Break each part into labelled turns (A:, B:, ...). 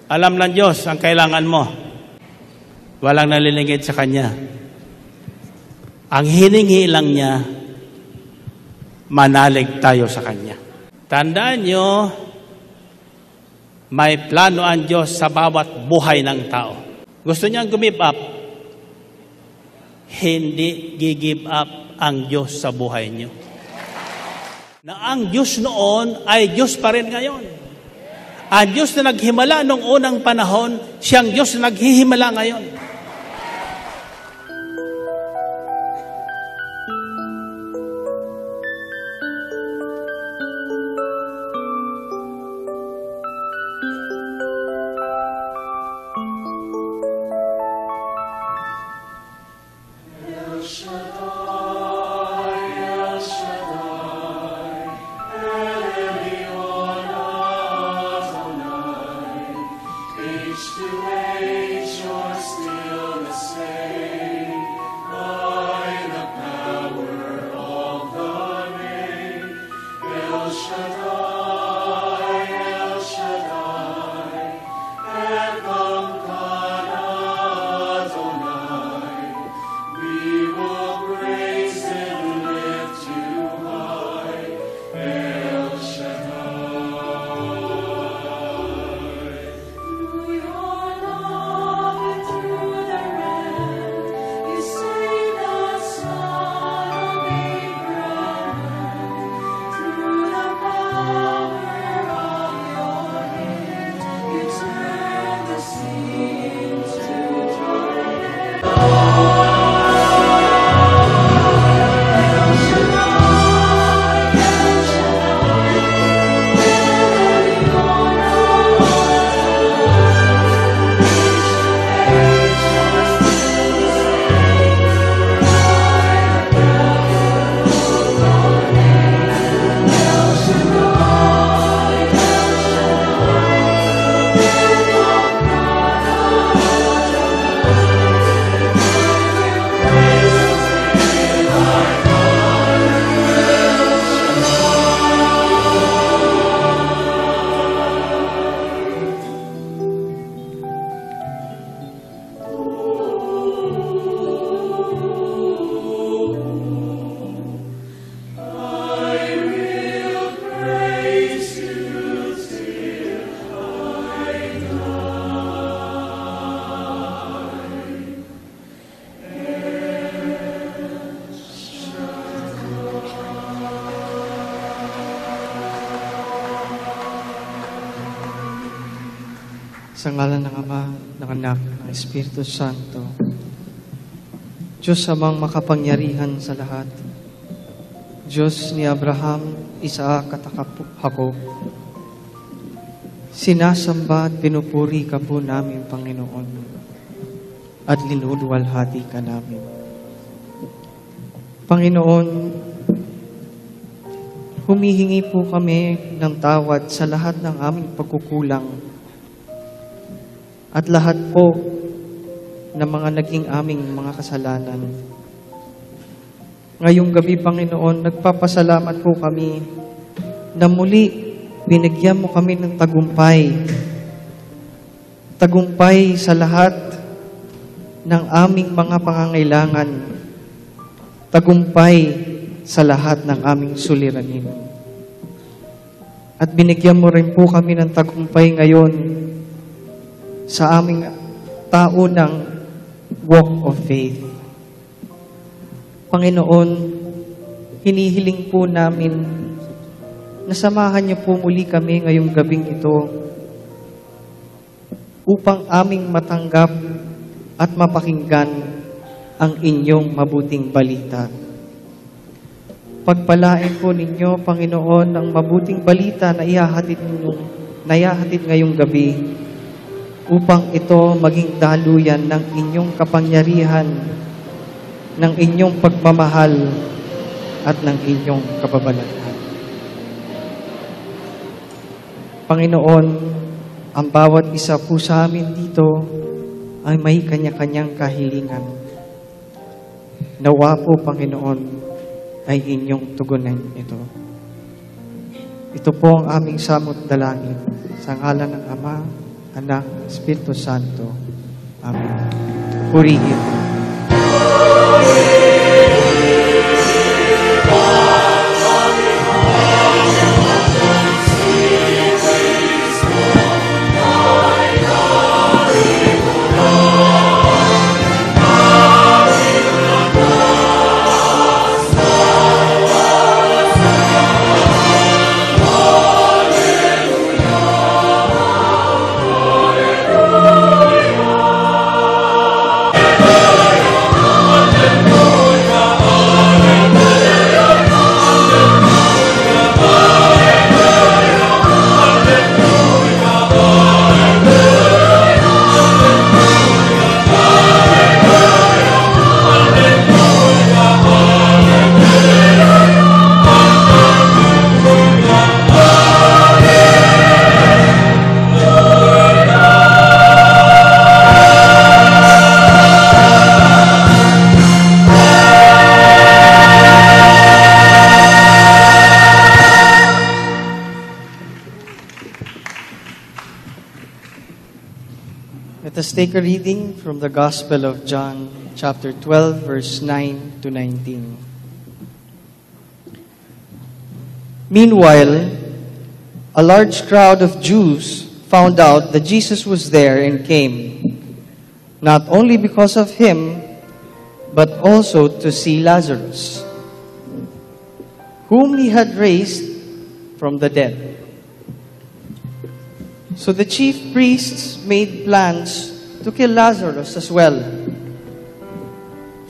A: Alam ng Diyos ang kailangan mo. Walang nalilingid sa Kanya. Ang hiningi lang niya, manalig tayo sa Kanya. Tandaan nyo, may plano ang Diyos sa bawat buhay ng tao. Gusto niyang give up, hindi gi-give up ang Diyos sa buhay niyo. Na ang Diyos noon ay Diyos pa rin ngayon. Ang Diyos na naghimala noong unang panahon, siyang Diyos na naghihimala ngayon.
B: Sa ngalan ng Ama, ng Anak, ng Espiritu Santo, Diyos amang makapangyarihan sa lahat, Diyos ni Abraham, Isaac at Jacob, sinasamba at pinupuri ka po namin, Panginoon, at linuluwalhati ka namin. Panginoon, humihingi po kami ng tawad sa lahat ng aming pagkukulang at lahat po ng mga naging aming mga kasalanan. Ngayong gabi, Panginoon, nagpapasalamat po kami na muli binigyan mo kami ng tagumpay. Tagumpay sa lahat ng aming mga pangangailangan. Tagumpay sa lahat ng aming suliranin. At binigyan mo rin po kami ng tagumpay ngayon sa aming tao ng walk of faith. Panginoon, hinihiling po namin na samahan niyo po muli kami ngayong gabing ito upang aming matanggap at mapakinggan ang inyong mabuting balita. Pagpalain po ninyo, Panginoon, ang mabuting balita na ihahatid ngayong gabi upang ito maging daluyan ng inyong kapangyarihan, ng inyong pagmamahal, at ng inyong kababalaghan. Panginoon, ang bawat isa po sa amin dito ay may kanya-kanyang kahilingan. Nawa po, Panginoon, ay inyong tugunan ito. Ito po ang aming samot dalangin sa ngalan ng Ama, Anak, Espiritu Santo. Amen. Purihin. Let us take a reading from the Gospel of John, chapter 12, verse 9 to 19. Meanwhile, a large crowd of Jews found out that Jesus was there and came, not only because of him, but also to see Lazarus, whom he had raised from the dead. So the chief priests made plans to kill Lazarus as well.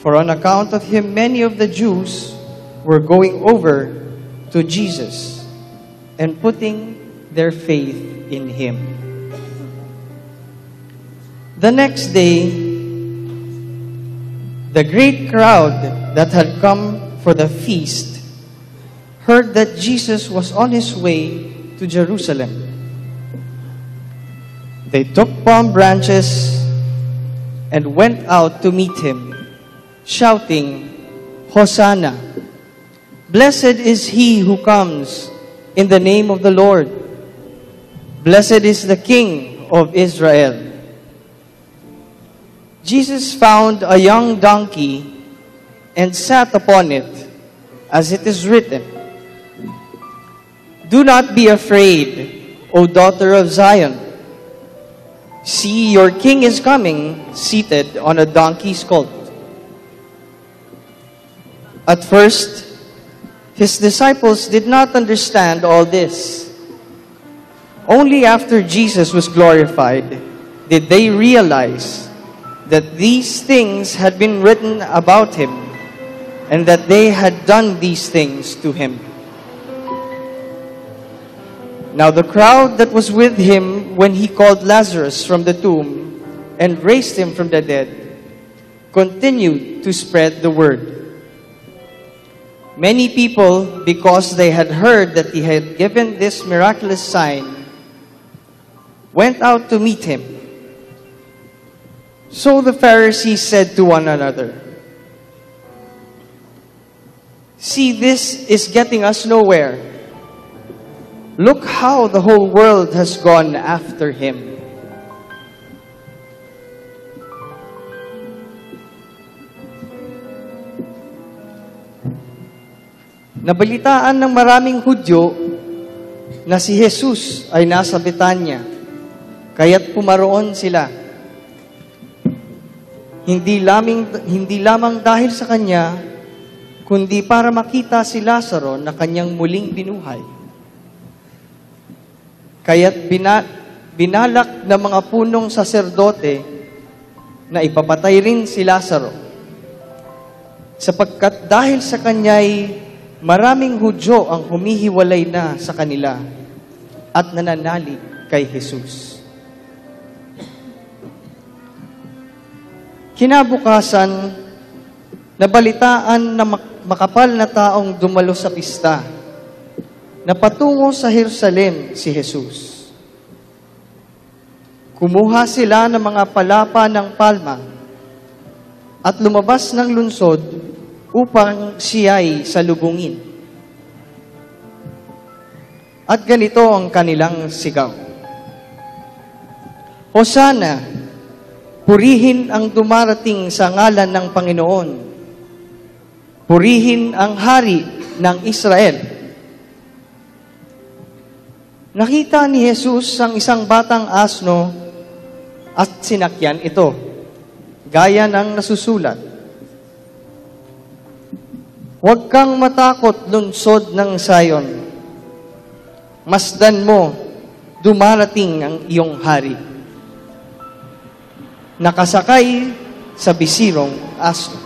B: For on account of him, many of the Jews were going over to Jesus and putting their faith in him. The next day, the great crowd that had come for the feast heard that Jesus was on his way to Jerusalem. They took palm branches and went out to meet him, shouting, "Hosanna! Blessed is he who comes in the name of the Lord. Blessed is the King of Israel." Jesus found a young donkey and sat upon it, as it is written, "Do not be afraid, O daughter of Zion. See, your king is coming, seated on a donkey's colt." At first, his disciples did not understand all this. Only after Jesus was glorified did they realize that these things had been written about him and that they had done these things to him. Now the crowd that was with him when he called Lazarus from the tomb and raised him from the dead continued to spread the word. Many people, because they had heard that he had given this miraculous sign, went out to meet him. So the Pharisees said to one another, "See, this is getting us nowhere. Look how the whole world has gone after him." Nabalitaan ng maraming Hudyo na si Jesus ay nasa Betanya, kaya't pumaroon sila. Hindi lamang dahil sa kanya, kundi para makita si Lazaro na kanyang muling binuhay. Kaya't binalak ng mga punong saserdote na ipapatay rin si Lazaro, sapagkat dahil sa kanya'y maraming Hudyo ang humihiwalay na sa kanila at nananalig kay Jesus. Kinabukasan, nabalitaan na makapal na taong dumalo sa pista na patungo sa Jerusalem si Jesus. Kumuha sila ng mga palapa ng palma at lumabas ng lungsod upang siya'y salubungin. At ganito ang kanilang sigaw, Hosana, purihin ang dumarating sa ngalan ng Panginoon. Purihin ang hari ng Israel. Nakita ni Jesus ang isang batang asno at sinakyan ito, gaya ng nasusulat. Huwag kang matakot, lungsod ng Sion. Masdan mo, dumarating ang iyong hari. Nakasakay sa bisirong asno.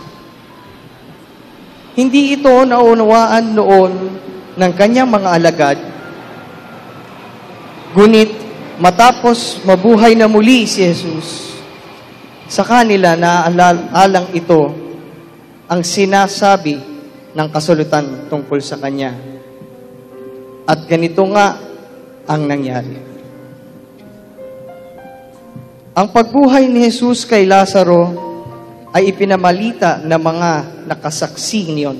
B: Hindi ito naunawaan noon ng kanyang mga alagad, ngunit matapos mabuhay na muli si Jesus, sa kanila naaalang ito ang sinasabi ng kasulatan tungkol sa kanya. At ganito nga ang nangyari. Ang pagbuhay ni Jesus kay Lazaro ay ipinamalita ng mga nakasaksi niyon.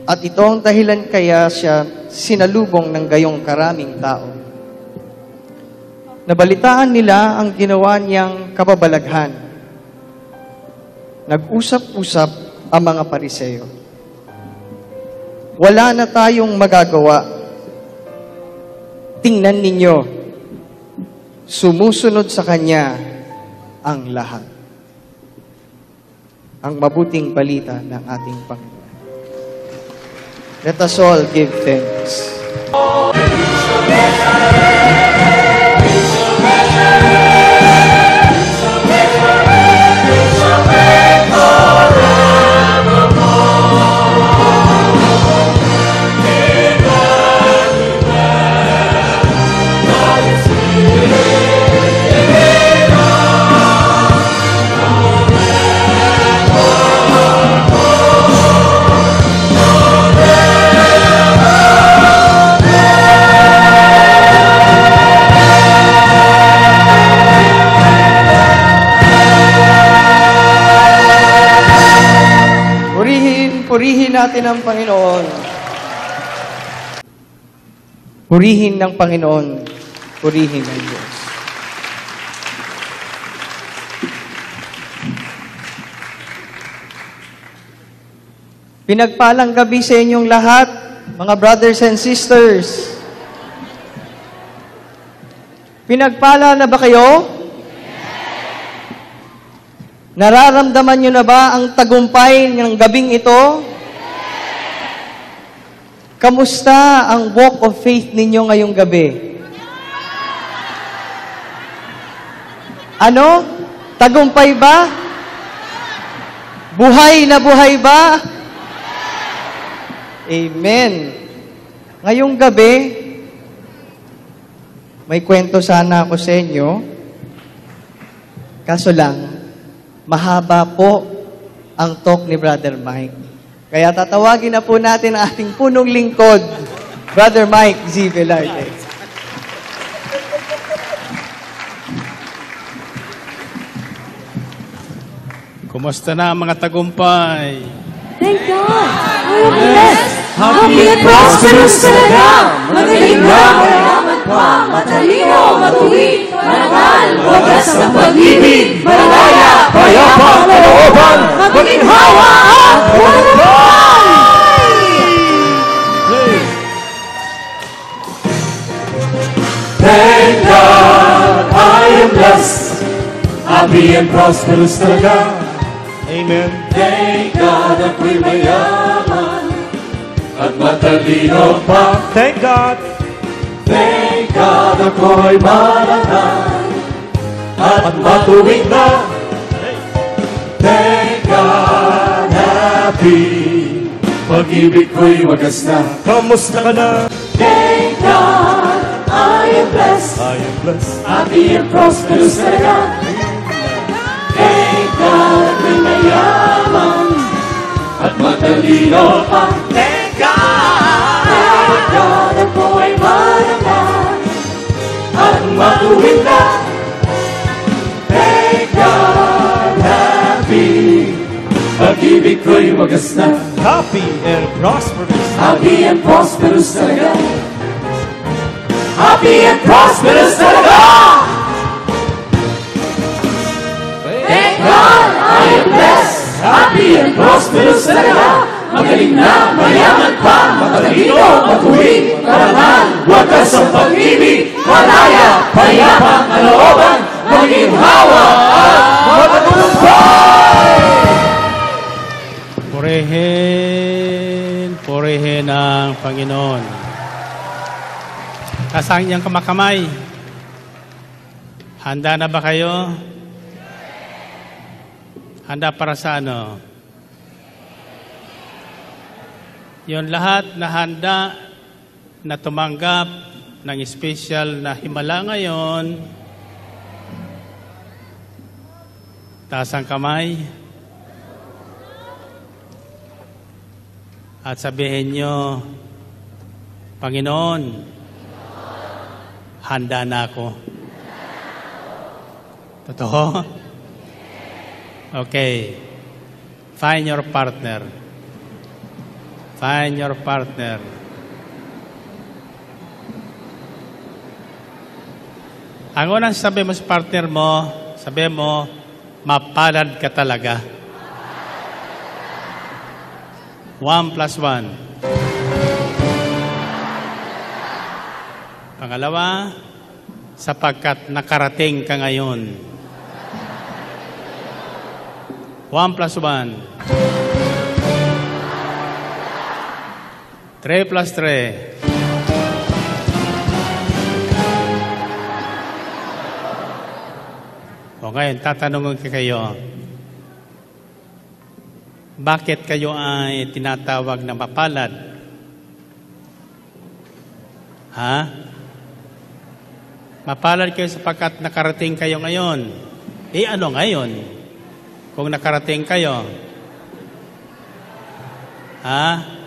B: At ito ang dahilan kaya siya sinalubong ng gayong karaming tao. Nabalitaan nila ang ginawa niyang kababalaghan. Nag-usap-usap ang mga Pariseo. Wala na tayong magagawa. Tingnan ninyo, sumusunod sa Kanya ang lahat. Ang mabuting balita ng ating Panginoon. Let us all give thanks. Purihin natin ang Panginoon. Purihin ng Panginoon. Purihin ng Diyos. Pinagpalang gabi sa inyong lahat, mga brothers and sisters. Pinagpala na ba kayo? Nararamdaman nyo na ba ang tagumpay ng gabing ito? Kamusta ang walk of faith ninyo ngayong gabi? Ano? Tagumpay ba? Buhay na buhay ba? Amen. Ngayong gabi, may kwento sana ako sa inyo. Kaso lang, mahaba po ang talk ni Brother Mike. Kaya tatawagin na po natin ang ating punong lingkod, Brother Mike Z. Velarde.
A: Kumusta na ang mga tagumpay?
C: Thank God! I am blessed! Happy and prosperous talaga! Magaling na, mayaman pa, matalino, matuwid, marangal, wagas ng pag-ibig, malaya, payapa, kalooban, maginhawa at buhay!
D: Thank God, I am blessed, happy and prosperous talaga. Amen. Thank God, ako'y mayaman at matalino pa. Thank God. Thank God, ako'y marangal at matuwid na. Thank God, happy, pag-ibig ko'y wagas na. Kamusta ka na? Thank God, I am blessed, happy and prosperous talaga. Thank God, ako'y mayaman at matalino pa. Thank God, thank God, ako'y marangal at matuwid na. Thank God, happy, pag-ibig ko'y wagas na. Happy and prosperous. Happy and prosperous talaga. Happy and prosperous talaga. payapang kalooban, maginhawa at matagumpay!
A: Purihin ang Panginoon. Kasang niyang kamakamay. Handa na ba kayo? Handa para sa ano? Yung lahat na handa na tumanggap ng espesyal na himala ngayon, taas ang kamay at sabihin nyo, Panginoon, handa na ako. Totoo? Okay. Find your partner. Find your partner. Ang unang sabi mo sa partner mo, sabi mo, mapalad ka talaga. 1 plus 1. Pangalawa, sapagkat nakarating ka ngayon. 1 plus 1. 3 plus 3. O ngayon, tatanungin ko kayo, bakit kayo ay tinatawag na mapalad? Ha? Mapalad kayo sapagkat nakarating kayo ngayon. Eh ano ngayon? Kung nakarating kayo. Ha?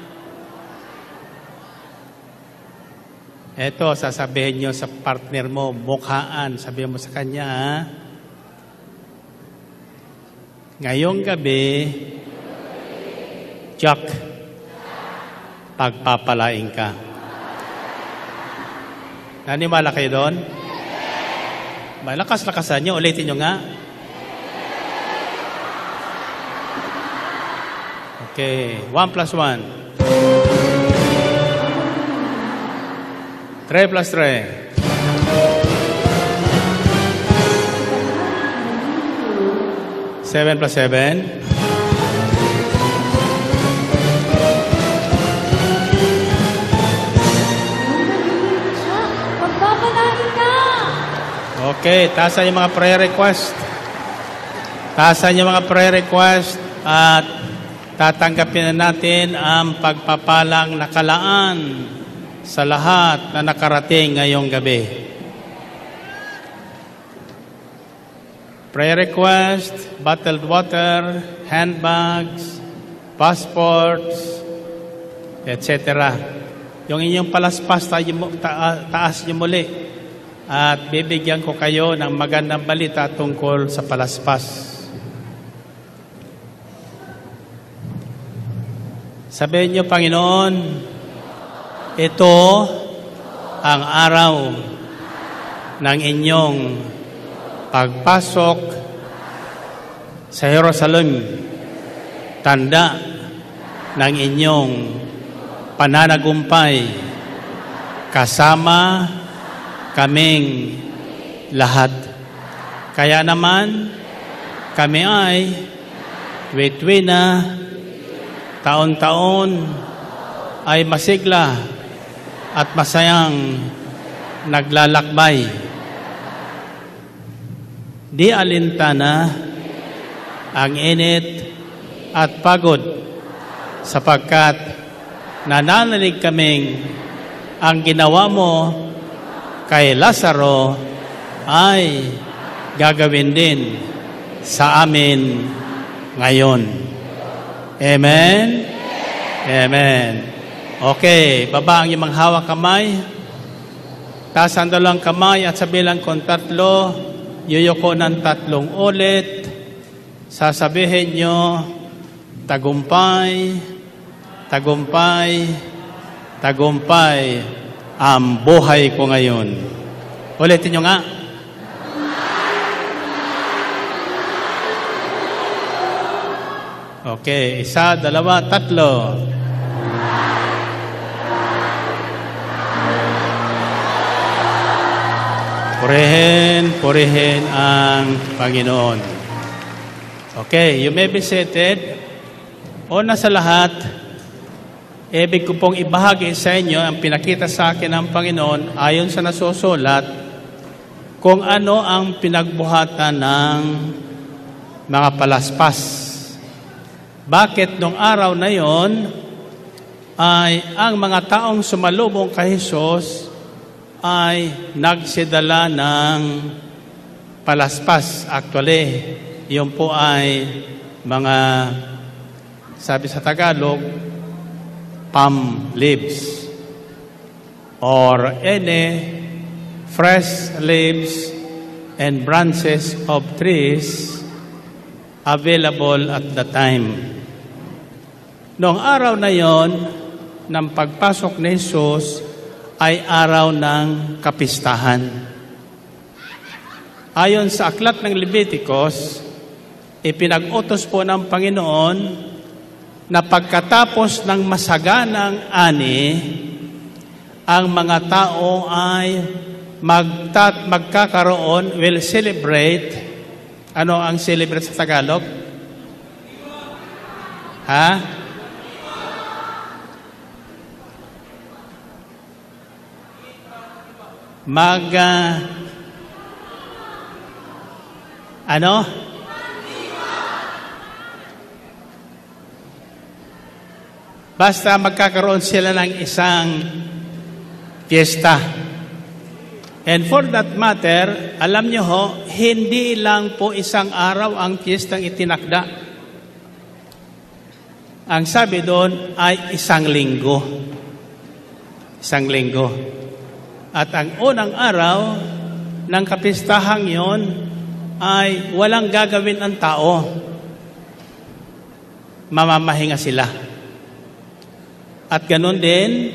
A: Eto, sasabihin nyo sa partner mo, mukhaan. Sabihin mo sa kanya, ha? Ngayong gabi, Jack, pagpapalain ka. Naniwala kayo doon? Malakas-lakasan nyo. Ulitin nyo nga. Okay. 1 plus 1. 3 plus 3. 7 plus 7. Okay, taasan yung mga prayer request. Taasan yung mga prayer request at tatanggapin na natin ang pagpapalang nakalaan sa lahat na nakarating ngayong gabi. Prayer request, bottled water, handbags, passports, etc. Yung inyong palaspas, taas nyo muli. At bibigyan ko kayo ng magandang balita tungkol sa palaspas. Sabihin niyo, Panginoon, ito ang araw ng inyong pagpasok sa Jerusalem. Tanda ng inyong pananagumpay kasama kaming lahat. Kaya naman, kami ay witwina, taon-taon ay masigla at masayang naglalakbay. Di alintana ang init at pagod sapagkat nananalig kaming ang ginawa mo kay Lazaro ay gagawin din sa amin ngayon. Amen? Amen. Okay, baba ang iyong hawak kamay. Taas ang dalawang kamay at sabilang kong 3, yuyuko ng 3 ulit. Sasabihin nyo, tagumpay, tagumpay, tagumpay ang buhay ko ngayon. Ulitin nyo nga. Okay, 1, 2, 3. Purihin ang Panginoon. Okay, you may be seated. Una sa lahat, ibig ko pong ibahagi sa inyo ang pinakita sa akin ng Panginoon ayon sa nasusulat kung ano ang pinagbuhatan ng mga palaspas. Bakit nung araw na yon ay ang mga taong sumalubong kay Jesus ay nagsidala ng palaspas. Actually, yun po ay mga, sabi sa Tagalog, palm leaves or any fresh leaves and branches of trees available at the time. Noong araw na yon, ng pagpasok ni Jesus, ay araw ng kapistahan. Ayon sa aklat ng Leviticus, ipinag-utos po ng Panginoon na pagkatapos ng masaganang ani, ang mga tao ay magkakaroon, will celebrate. Ano ang celebrate sa Tagalog? Ha? Basta magkakaroon sila ng isang fiesta. And for that matter, alam nyo ho, hindi lang po isang araw ang fiestang itinakda. Ang sabi doon ay isang linggo. Isang linggo. At ang unang araw ng kapistahang yon ay walang gagawin ang tao. Mamamahinga sila. At ganun din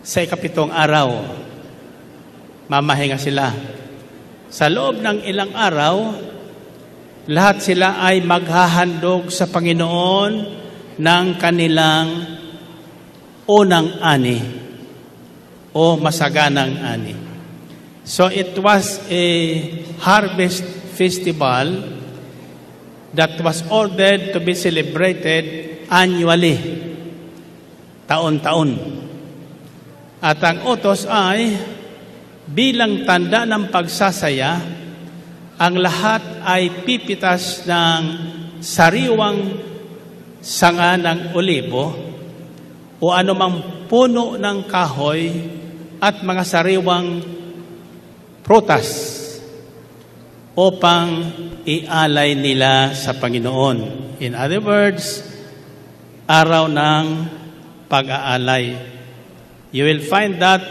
A: sa ikapitong araw, mamahinga sila. Sa loob ng ilang araw, lahat sila ay maghahandog sa Panginoon ng kanilang unang ani o masaganang ani. So it was a harvest festival that was ordered to be celebrated annually, taon-taon. At ang utos ay bilang tanda ng pagsasaya, ang lahat ay pipitas ng sariwang sanga ng olibo o anumang puno ng kahoy at mga sariwang prutas upang ialay nila sa Panginoon. In other words, araw ng pag-aalay. You will find that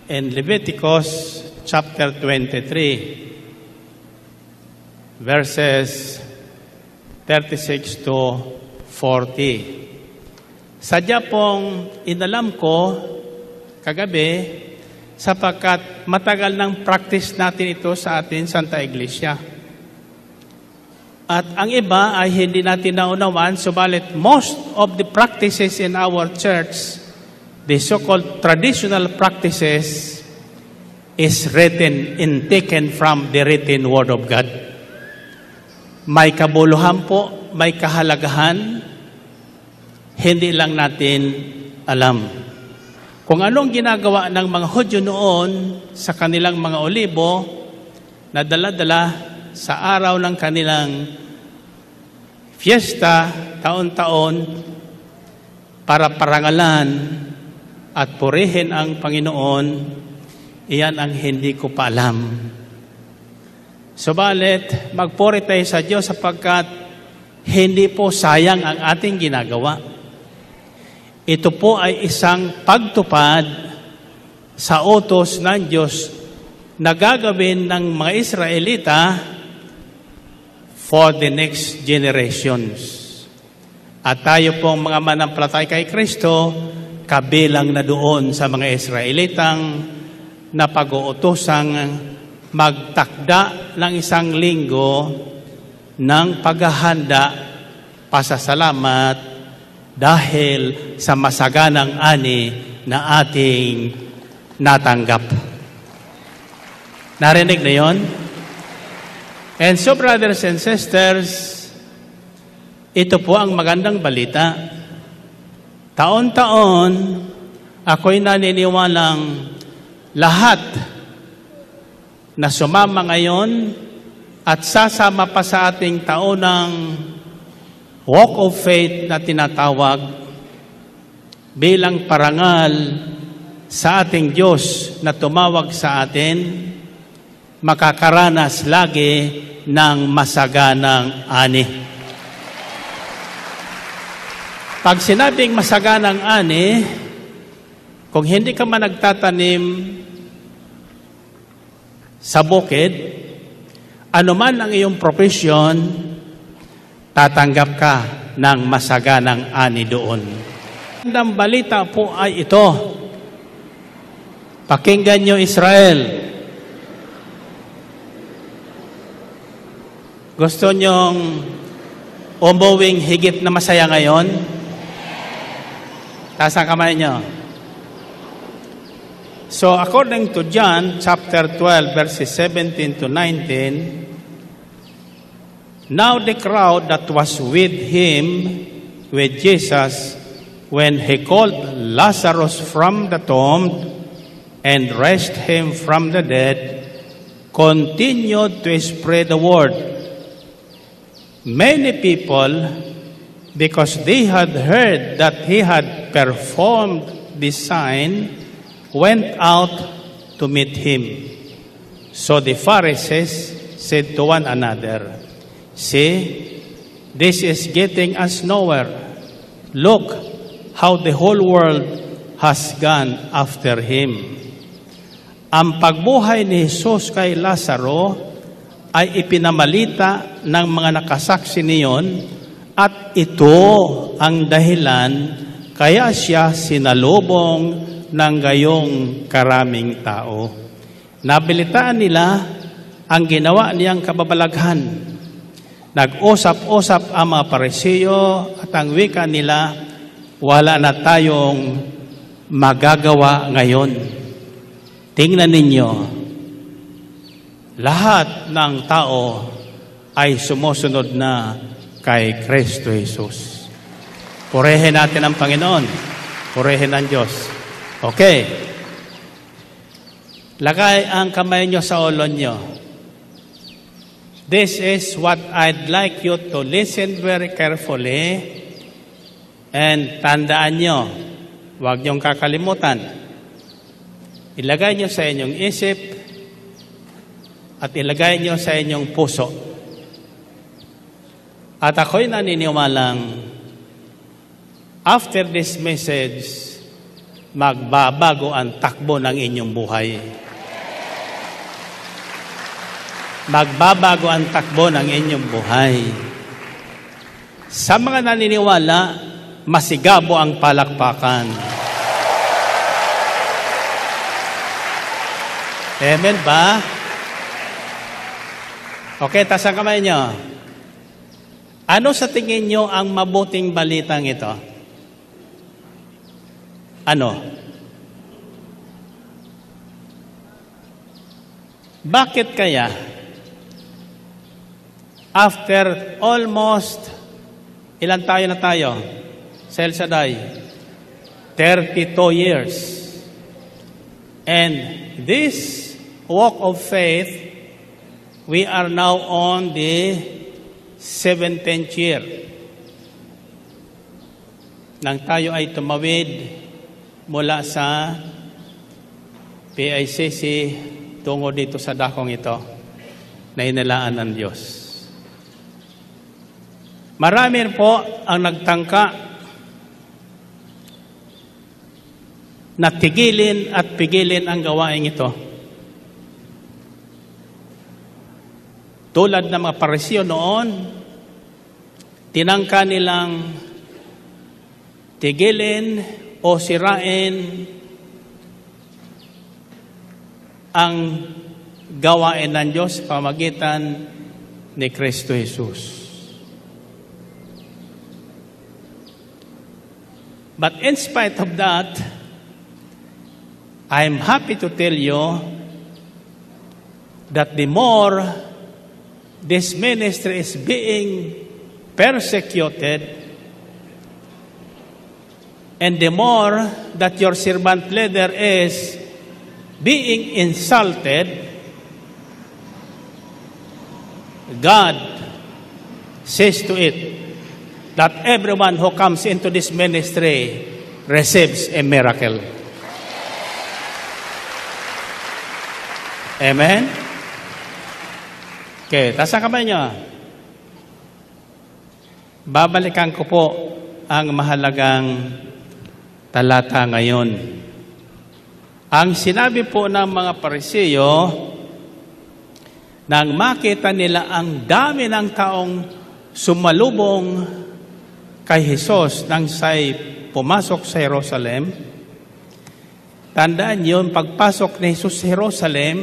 A: in Leviticus chapter 23, verses 36 to 40. Sadya pong inalam ko kagabi sapagkat matagal ng practice natin ito sa atin Santa Iglesia. At ang iba ay hindi natin naunawan, subalit most of the practices in our church, the so-called traditional practices, is written and taken from the written Word of God. May kabuluhan po, may kahalagahan, hindi lang natin alam. Kung anong ginagawa ng mga Hudyo noon sa kanilang mga olibo na dala-dala sa araw ng kanilang fiesta taon-taon para parangalan at purihin ang Panginoon, iyan ang hindi ko pa alam. Subalit, magpuri tayo sa Diyos sapagkat hindi po sayang ang ating ginagawa. Ito po ay isang pagtupad sa utos ng Diyos na gagawin ng mga Israelita for the next generations. At tayo pong mga manampalataya kay Kristo, kabilang na doon sa mga Israelitang na pag-uutosang magtakda ng isang linggo ng paghahanda, pasasalamat, dahil sa masaganang ani na ating natanggap. Narinig na yon? And so, brothers and sisters, ito po ang magandang balita. Taon-taon, ako'y naniniwalang lahat na sumama ngayon at sasama pa sa ating taonang walk of faith na tinatawag bilang parangal sa ating Diyos na tumawag sa atin, makakaranas lagi ng masaganang ani. Pag sinabing masaganang ani, kung hindi ka man nagtatanim sa bukid, anuman ang iyong profesyon, tatanggap ka ng masaganang ani doon. Ang balita po ay ito. Pakinggan niyo, Israel. Gusto niyong umuwing higit na masaya ngayon? Taas ang kamay niyo. So, according to John, chapter 12, verses 17 to 19, now the crowd that was with him, with Jesus, when he called Lazarus from the tomb and raised him from the dead, continued to spread the word. Many people, because they had heard that he had performed this sign, went out to meet him. So the Pharisees said to one another, "See, this is getting us nowhere. Look how the whole world has gone after him." Ang pagbuhay ni Jesus kay Lazaro ay ipinamalita ng mga nakasaksi niyon at ito ang dahilan kaya siya sinalubong ng gayong karaming tao. Nabilitaan nila ang ginawa niyang kababalaghan. Nag-usap-usap ang mga Parisiyo at ang wika nila, wala na tayong magagawa ngayon. Tingnan ninyo, lahat ng tao ay sumusunod na kay Kristo Jesus. Purihin natin ang Panginoon. Purihin ang Diyos. Okay. Lagay ang kamay nyo sa ulo nyo. This is what I'd like you to listen very carefully and tandaan nyo. Huwag nyong kakalimutan. Ilagay nyo sa inyong isip at ilagay nyo sa inyong puso. At ako'y naniniwalang after this message, magbabago ang takbo ng inyong buhay. Magbabago ang takbo ng inyong buhay. Sa mga naniniwala, masigabo ang palakpakan. Amen ba? Okay, taas ang kamay nyo. Ano sa tingin nyo ang mabuting balitang ito? Ano? Bakit kaya after almost ilan tayo na tayo? Sa El Shaddai, 32 years. And this walk of faith, we are now on the 17th year. Nang tayo ay tumawid mula sa PICC tungo dito sa dakong ito na inilaan ng Diyos. Marami po ang nagtangka na tigilin at pigilin ang gawain ito. Tulad ng mga Parisiyo noon, tinangka nilang tigilin o sirain ang gawain ng Diyos pamagitan ni Kristo Jesus. But in spite of that, I'm happy to tell you that the more this ministry is being persecuted, and the more that your servant leader is being insulted, God says to it that everyone who comes into this ministry receives a miracle. Amen? Okay, taas ang kamay nyo. Babalikan ko po ang mahalagang talata ngayon. Ang sinabi po ng mga Pariseo, nang makita nila ang dami ng taong sumalubong kay Jesus nang siya'y pumasok sa Jerusalem, tandaan yun, pagpasok ni Jesus sa Jerusalem,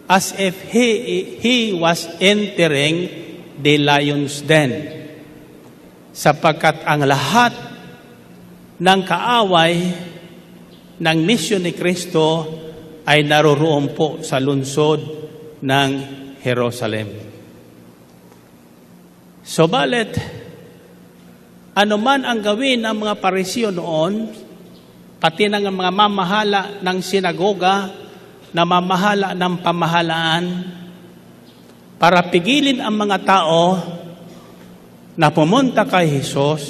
A: as if he was entering the lion's den. Sapagkat ang lahat ng kaaway ng misyon ni Kristo ay naroroon po sa lungsod ng Jerusalem. Subalit, anuman ang gawin ng mga Pariseo noon, pati ng mga mamahala ng sinagoga, na mamahala ng pamahalaan, para pigilin ang mga tao na pumunta kay Jesus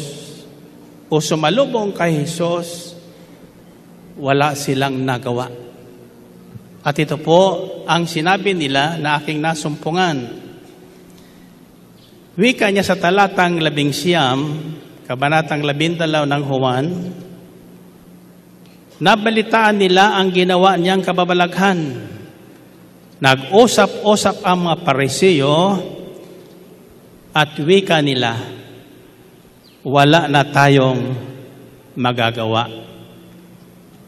A: o sumalubong kay Jesus, wala silang nagawa. At ito po ang sinabi nila na aking nasumpungan. Wika niya sa talatang 19, kabanatang 12 ng Juan, nabalitaan nila ang ginawa niyang kababalaghan. Nag-usap-usap ang mga Pariseo at wika nila, wala na tayong magagawa.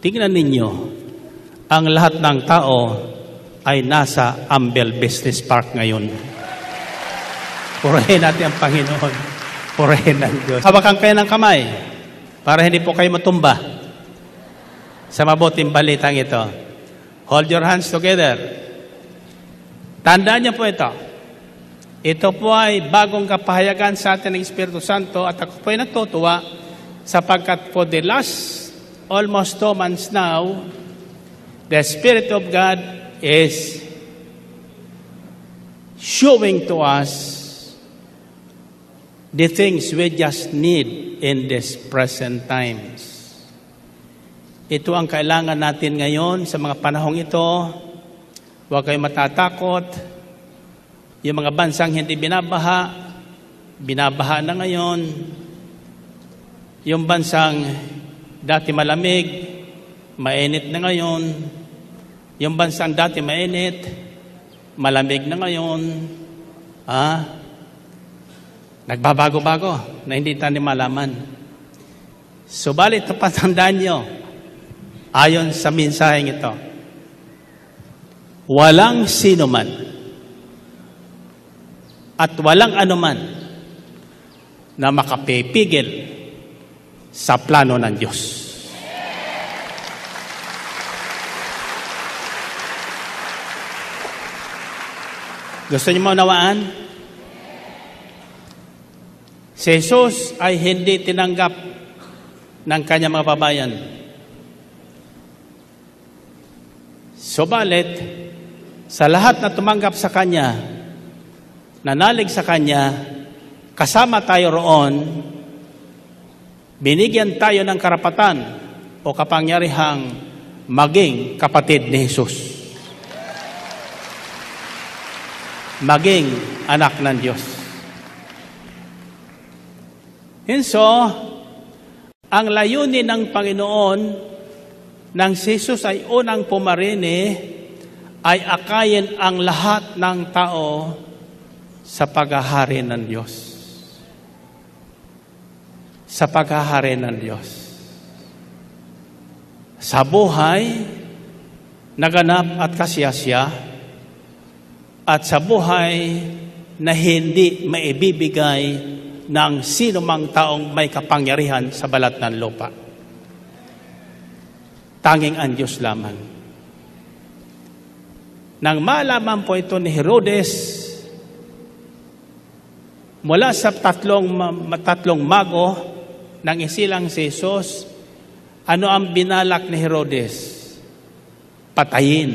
A: Tingnan ninyo, ang lahat ng tao ay nasa Ambel Business Park ngayon. Purihin natin ang Panginoon. Purihin ng Diyos. Hawakan kayo ng kamay para hindi po kayo matumba sa mabuting balitang ito. Hold your hands together. Tandaan niyo po ito. Ito po ay bagong kapahayagan sa atin ng Espiritu Santo at ako po ay natutuwa sapagkat for the last almost 2 months now, the Spirit of God is showing to us the things we just need in these present times. Ito ang kailangan natin ngayon sa mga panahong ito. Huwag kayong matatakot. Yung mga bansang hindi binabaha na ngayon. Yung bansang dati malamig, mainit na ngayon. Yung bansang dati mainit, malamig na ngayon. Nagbabago-bago na hindi tayo malaman. Subalit, patandaan nyo, ayon sa mensaheng ito, walang sino man at walang anuman na makapipigil sa plano ng Diyos. Gusto niyo maunawaan? Si Jesus ay hindi tinanggap ng kanyang mga babayan. Subalit, sa lahat na tumanggap sa Kanya, nanalig sa Kanya, kasama tayo roon, binigyan tayo ng karapatan o kapangyarihang maging kapatid ni Jesus. Maging anak ng Diyos. And so, ang layunin ng Panginoon nang si Jesus ay unang pumarini, ay akayin ang lahat ng tao sa paghahari ng Diyos. Sa paghahari ng Diyos. Sa buhay, naganap at kasiyasya, at sa buhay na hindi maibibigay ng sino mang taong may kapangyarihan sa balat ng lupa. Tanging ang Diyos lamang. Nang malaman po ito ni Herodes, mula sa tatlong mago nang isilang si Jesus, ano ang binalak ni Herodes? Patayin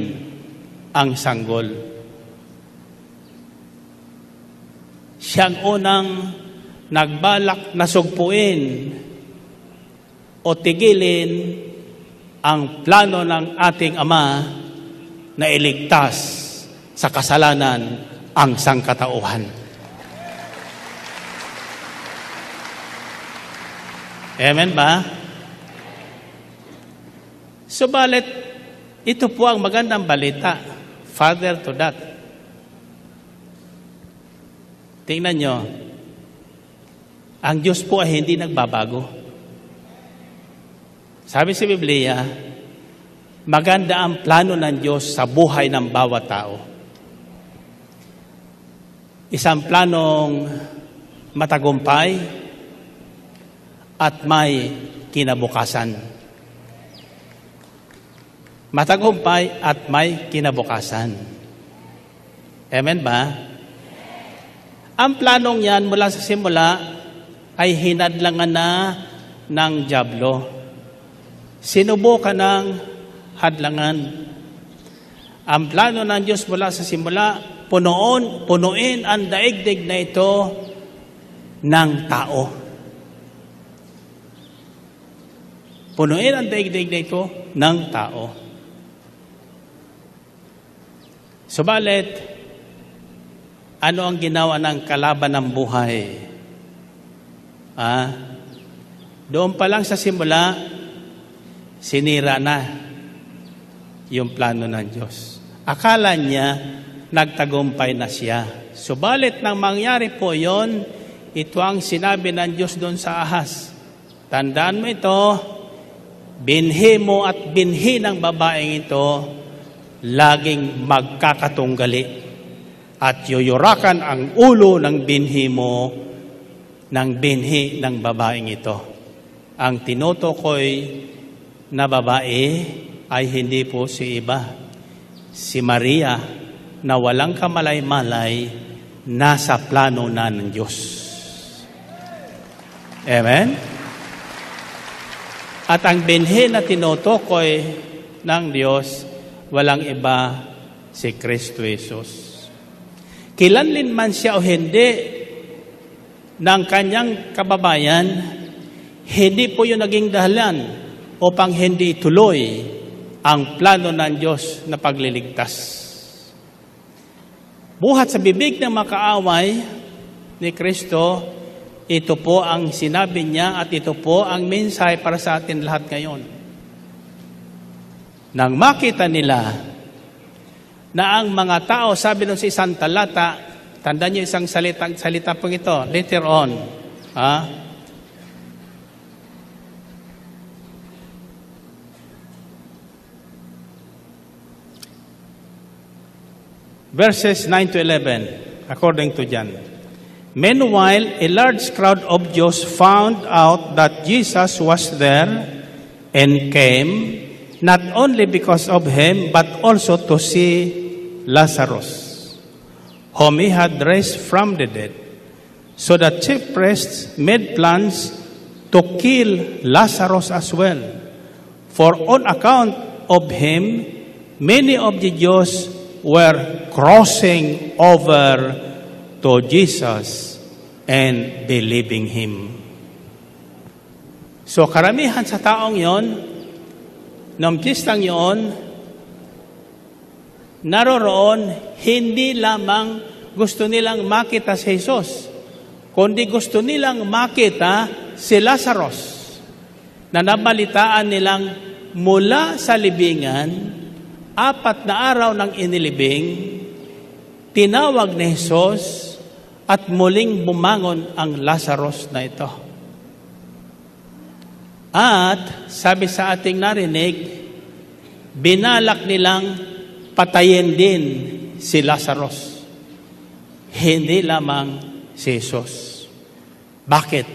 A: ang sanggol. Siyang unang nagbalak na sugpuin o tigilin ang plano ng ating Ama na iligtas sa kasalanan ang sangkatauhan. Amen ba? Subalit, ito po ang magandang balita. Further to that. Tingnan nyo, ang Diyos po ay hindi nagbabago. Sabi sa Biblia, maganda ang plano ng Diyos sa buhay ng bawat tao. Isang planong matagumpay at may kinabukasan. Matagumpay at may kinabukasan. Amen ba? Ang planong yan mula sa simula ay hinadlangan na ng dyablo. Sinubukan ng hadlangan. Ang plano ng Diyos mula sa simula, punuin ang daigdig na ito ng tao. Punuin ang daigdig na ito ng tao. Subalit, ano ang ginawa ng kalaban ng buhay? Doon pa lang sa simula, sinira na yung plano ng Diyos. Akala niya, nagtagumpay na siya. Subalit nang mangyari po yon, ito ang sinabi ng Diyos doon sa ahas. Tandaan mo ito, binhi mo at binhi ng babaeng ito, laging magkakatunggali. At yuyurakan ang ulo ng binhi mo ng binhi ng babaeng ito. Ang tinutukoy na babae ay hindi po si iba. Si Maria na walang kamalay-malay nasa plano na ng Diyos. Amen? At ang binhi na tinutukoy ng Diyos, walang iba si Kristo Jesus. Kilanlin man siya o hindi ng kanyang kababayan, hindi po yung naging dahilan upang hindi ituloy ang plano ng Diyos na pagliligtas. Buhat sa bibig ng makaaway ni Kristo, ito po ang sinabi niya at ito po ang mensahe para sa atin lahat ngayon. Nang makita nila na ang mga tao, sabi nun sa isang talata, tandaan niyo isang salita po ito, later on. Verses 9 to 11, according to John. Meanwhile, a large crowd of Jews found out that Jesus was there and came, not only because of him, but also to see Lazarus, whom he had raised from the dead. So the chief priests made plans to kill Lazarus as well. For on account of him, many of the Jews were crossing over to Jesus and believing him. So karamihan sa taong yon, noong piyestang yon, naroroon, hindi lamang gusto nilang makita si Jesus, kundi gusto nilang makita si Lazarus, na nabalitaan nilang mula sa libingan, 4 na araw ng inilibing, tinawag ni Jesus at muling bumangon ang Lazarus na ito. At sabi sa ating narinig, binalak nilang patayin din si Lazarus. Hindi lamang si Jesus. Bakit?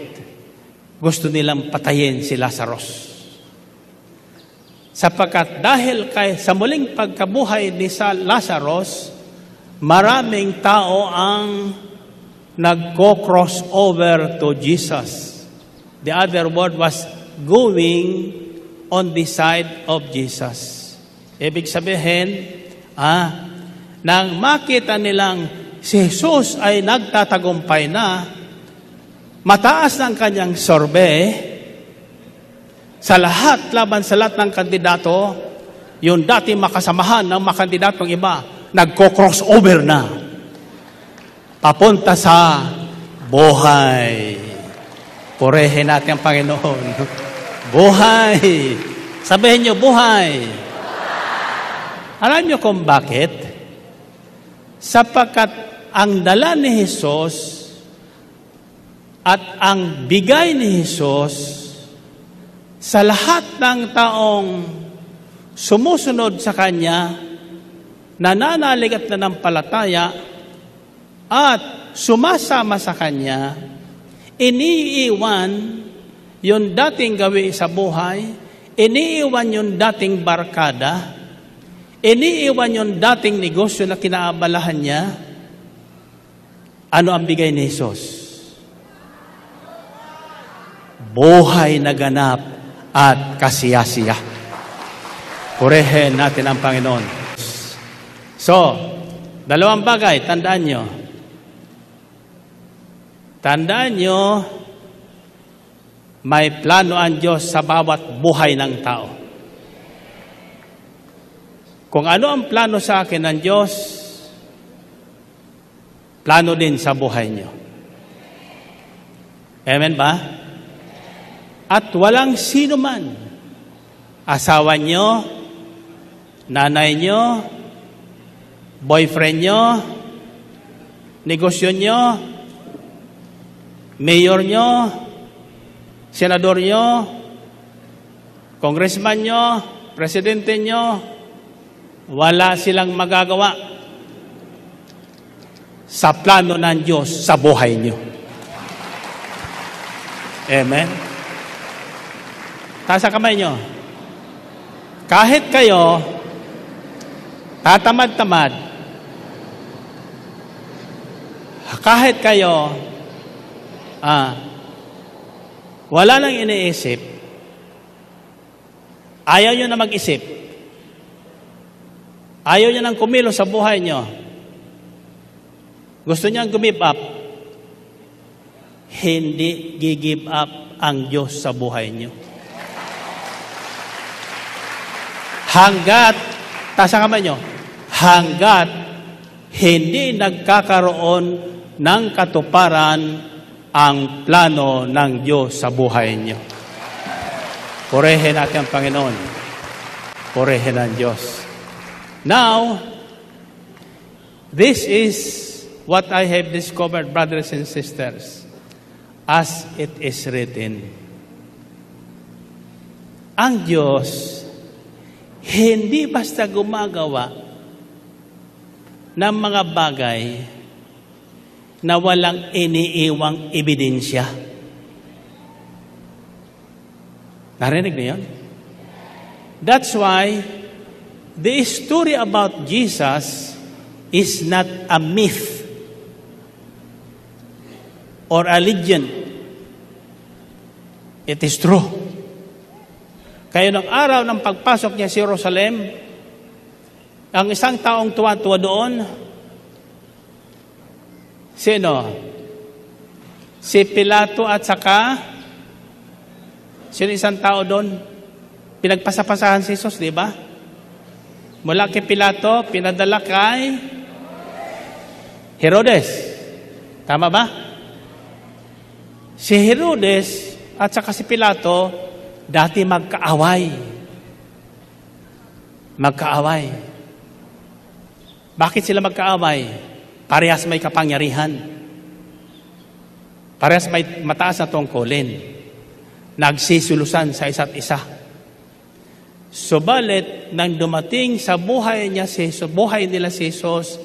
A: Gusto nilang patayin si Lazarus. sapagkat dahil sa muling pagkabuhay ni Lazarus, maraming tao ang nagko-cross over to Jesus. The other word was going on the side of Jesus. Ibig sabihin, nang makita nilang si Jesus ay nagtatagumpay na, mataas ng kanyang sorbe, sa lahat, laban sa lahat ng kandidato, yung dati makasamahan ng mga kandidatong iba, nagko-cross over na. Papunta sa buhay. Purihin natin ang Panginoon. Buhay. Sabihin niyo, buhay. Alam niyo kung bakit? Sapagkat ang dala ni Jesus at ang bigay ni Jesus sa lahat ng taong sumusunod sa Kanya, nananalig at nanampalataya, at sumasama sa Kanya, iniiwan yung dating gawi sa buhay, iniiwan yung dating barkada, iniiwan yung dating negosyo na kinaabalahan niya. Ano ang bigay ni Jesus? Buhay na ganap at kasiyasiya. Purihin natin ang Panginoon. So, dalawang bagay, tandaan nyo. Tandaan nyo, may plano ang Diyos sa bawat buhay ng tao. Kung ano ang plano sa akin ng Diyos, plano din sa buhay nyo. Amen ba? At walang sino man, asawa nyo, nanay nyo, boyfriend nyo, negosyo nyo, mayor nyo, senador nyo, congressman nyo, presidente nyo, wala silang magagawa sa plano ng Diyos sa buhay nyo. Amen? Taas ang kamay nyo. Kahit kayo tatamad-tamad, kahit kayo wala nang iniisip, ayaw nyo na mag-isip, ayaw nyo nang kumilos sa buhay nyo, gusto nyo give up, hindi gi-give up ang Diyos sa buhay nyo. Hanggat, taas ang kamay nyo, hanggat hindi nagkakaroon ng katuparan ang plano ng Diyos sa buhay nyo. Purihin natin ang Panginoon. Purihin ang Diyos. Now, this is what I have discovered, brothers and sisters, as it is written. Ang Diyos hindi basta gumagawa ng mga bagay na walang iniiwang ebidensya. Narinig niyo yun? That's why the story about Jesus is not a myth or a legend. It is true. Kaya ng araw ng pagpasok niya sa Jerusalem, ang isang taong tuwa-tuwa doon, sino? Si Pilato at saka, sino isang tao doon? Pinagpasapasahan si Jesus, di ba? Mula kay Pilato, pinadala kay Herodes. Tama ba? Si Herodes at saka si Pilato, dati magkaaway. Magkaaway. Bakit sila magkaaway? Parehas may kapangyarihan. Parehas may mataas na tungkulin. Nagsisulusan sa isa't isa. Subalit, nang dumating sa buhay nila si Jesus,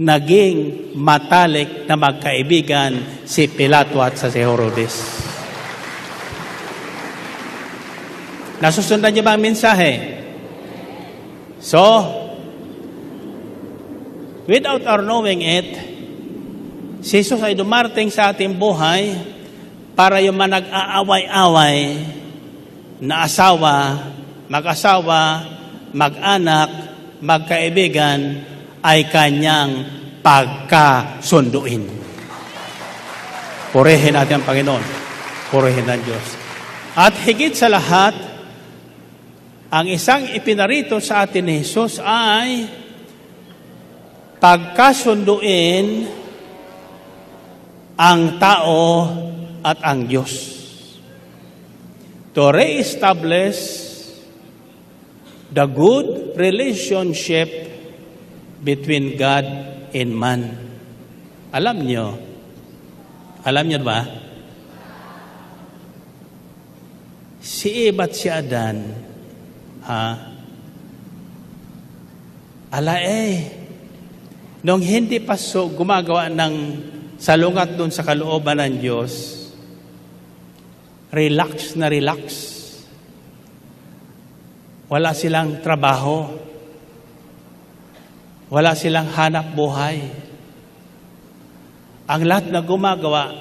A: naging matalik na magkaibigan si Pilato at si Herodes. Nasusundan niyo ba ang mensahe? So, without our knowing it, si Jesus ay dumarating sa ating buhay para yung mga nag-aaway-away na asawa, mag-asawa, mag-anak, magkaibigan ay kanyang pagkasunduin. Purihin natin ang Panginoon. Purihin ng Diyos. At higit sa lahat, ang isang ipinarito sa atin ni Jesus ay pagkasunduin ang tao at ang Diyos. To re-establish the good relationship between God and man. Alam niyo ba? Si Eva at si Adan, nung hindi pa gumagawa ng salungat doon sa kalooban ng Diyos, relax na relax. Wala silang trabaho. Wala silang hanap buhay. Ang lahat na gumagawa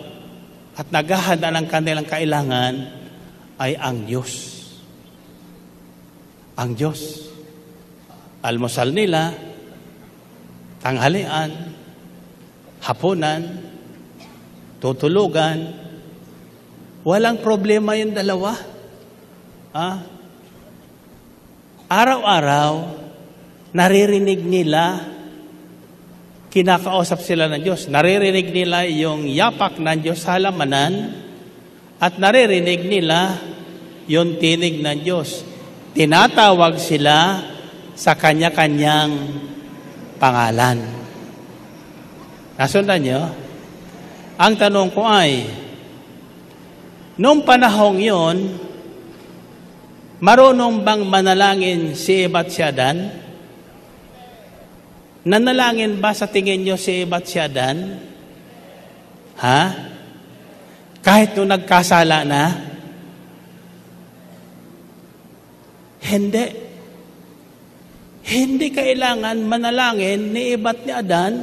A: at naghahanda ng kanilang kailangan ay ang Diyos. Ang Diyos. Almusal nila, tanghalian, hapunan, tutulugan. Walang problema yung dalawa. Araw-araw, naririnig nila, kinakausap sila ng Diyos. Naririnig nila yung yapak ng Diyos sa halamanan at naririnig nila yung tinig ng Diyos. Tinatawag sila sa kanya-kanyang pangalan. Nasundan nyo? Ang tanong ko ay, noong panahong yon, marunong bang manalangin si Eva at si Adan? Nanalangin ba sa tingin nyo si Eva at si Adan? Kahit nung nagkasala na? Hindi. Hindi kailangan manalangin ni Eva at ni Adan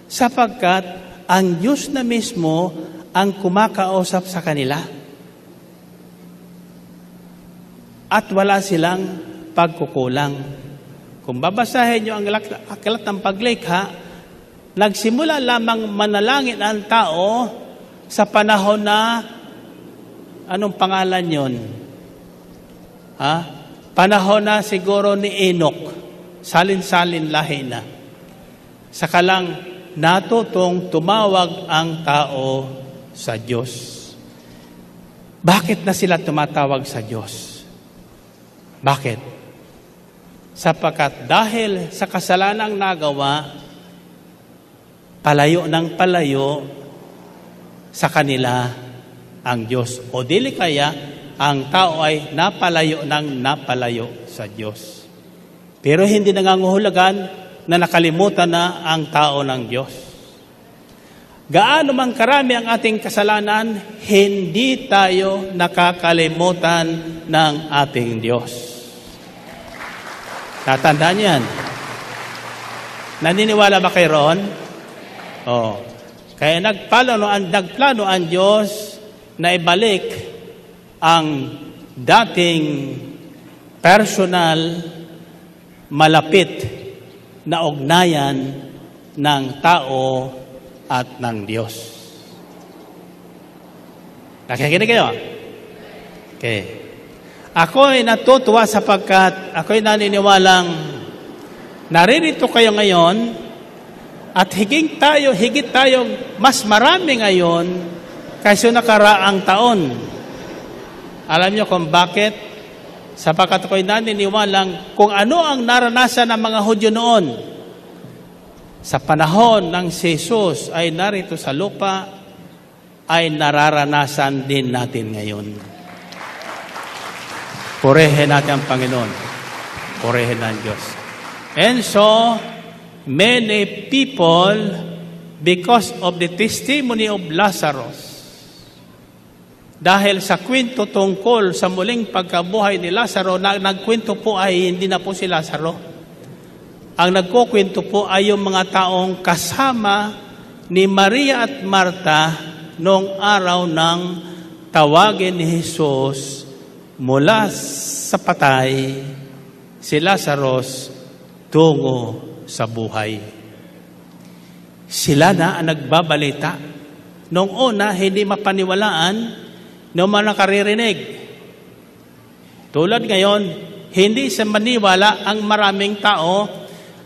A: sapagkat ang Diyos na mismo ang kumakausap sa kanila. At wala silang pagkukulang. Kung babasahin nyo ang aklat ng paglikha, nagsimula lamang manalangin ang tao sa panahon na, anong pangalan yon? Panahon na siguro ni Enoch, salin-salin lahi na. Saka lang natutong tumawag ang tao sa Diyos. Bakit na sila tumatawag sa Diyos? Bakit? Sapagkat dahil sa kasalanang nagawa, palayo ng palayo sa kanila ang Diyos. O dili kaya, ang tao ay napalayo ng napalayo sa Diyos. Pero hindi nangangahulugan na nakalimutan na ang tao ng Diyos. Gaano man karami ang ating kasalanan, hindi tayo nakakalimutan ng ating Diyos. Tatandaan yan. Naniniwala ba kayo roon? Kaya nagplano ang Diyos na ibalik ang dating personal, malapit na ugnayan ng tao at ng Diyos. Nakikinig kayo? Okay. Ako'y natutuwa sapagkat ako'y naniniwalang naririto kayo ngayon at higit tayo mas marami ngayon kaysa nakaraang taon. Alam niyo kung bakit? Sapagkat ako'y naniniwalang kung ano ang naranasan ng mga Hudyo noon sa panahon ng si Jesus ay narito sa lupa, ay nararanasan din natin ngayon. Purihin natin ang Panginoon. Purihin ang Diyos. And so, many people, because of the testimony of Lazarus, dahil sa kwento tungkol sa muling pagkabuhay ni Lazaro, nagkwento po ay hindi na po si Lazaro. ang nagkukwento po ay yung mga taong kasama ni Maria at Marta noong araw ng tawagin ni Jesus mula sa patay si Lazarus tungo sa buhay. Sila na ang nagbabalita. Noong una, hindi mapaniwalaan ng mga nakaririnig. Tulad ngayon, hindi sa maniwala ang maraming tao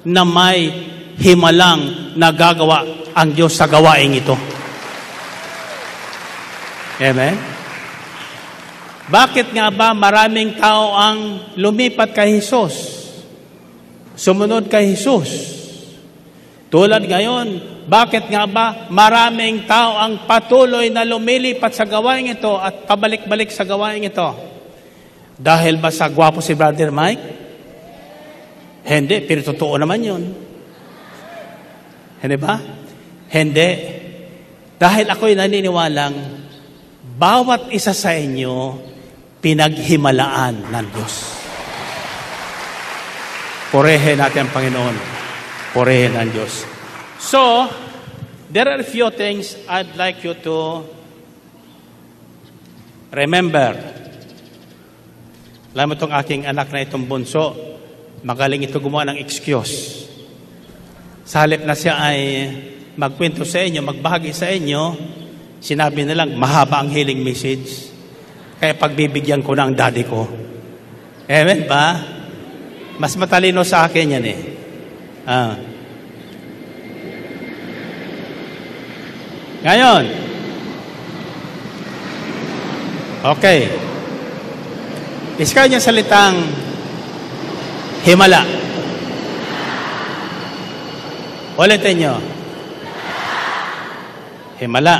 A: na may himalang nagagawa ang Diyos sa gawaing ito. Amen? Bakit nga ba maraming tao ang lumipat kay Jesus? Sumunod kay Jesus? Tulad ngayon, bakit nga ba maraming tao ang patuloy na lumilipat sa gawaing ito at pabalik-balik sa gawaing ito? Dahil ba sa gwapo si Brother Mike? Hindi, pero totoo naman yun. Hindi ba? Hindi. Dahil ako'y naniniwalang bawat isa sa inyo pinaghimalaan ng Diyos. Purihin natin ang Panginoon. Purihin ang Diyos. So, there are a few things I'd like you to remember. Alam mo itong aking anak na itong bunso, magaling ito gumawa ng excuse. Sa halip na siya ay magkwento sa inyo, magbahagi sa inyo, sinabi na lang, mahaba ang healing message. Kaya pagbibigyan ko na ang daddy ko. Amen ba? Mas matalino sa akin yan eh. Ngayon, okay. Iskaw niya salitang himala. Ulitin nyo. Himala.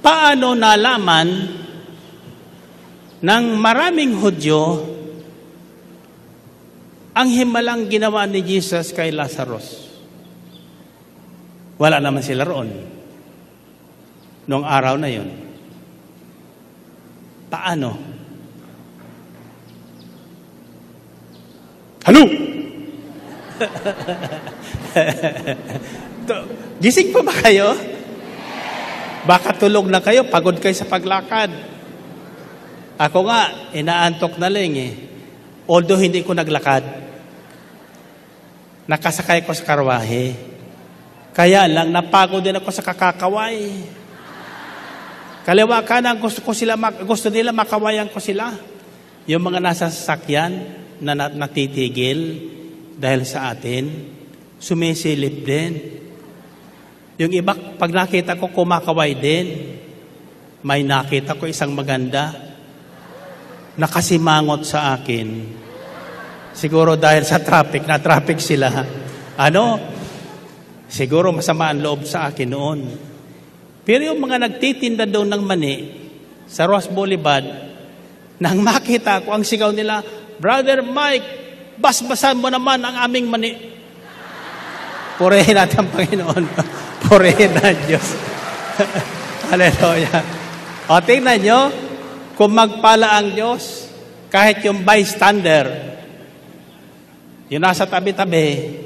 A: Paano nalaman ng maraming Hudyo ang himalang ginawa ni Jesus kay Lazarus? Wala naman sila roon noong araw na yun. Paano? Halo! Gising pa ba kayo? Baka tulog na kayo, pagod kayo sa paglakad. Ako nga, inaantok na lang eh. Although hindi ko naglakad, nakasakay ko sa karwahe. Kaya lang, napagod din ako sa kakakaway. Kaliwa kanan, gusto nila makawayan ko sila. Yung mga nasa sasakyan na natitigil dahil sa atin, sumisilip din. Yung iba, pag nakita ko, kumakaway din. May nakita ko isang maganda, nakasimangot sa akin. Siguro dahil sa traffic, na-traffic sila. Siguro masama ang loob sa akin noon. Pero yung mga nagtitinda doon ng mani sa Ross Boulevard, nang makita ko ang sigaw nila, Brother Mike, basbasan mo naman ang aming mani. Purihin natin ang Panginoon. Purihin na Diyos. Hallelujah. O tingnan nyo, kung magpala ang Diyos, kahit yung bystander, yung nasa tabi-tabi,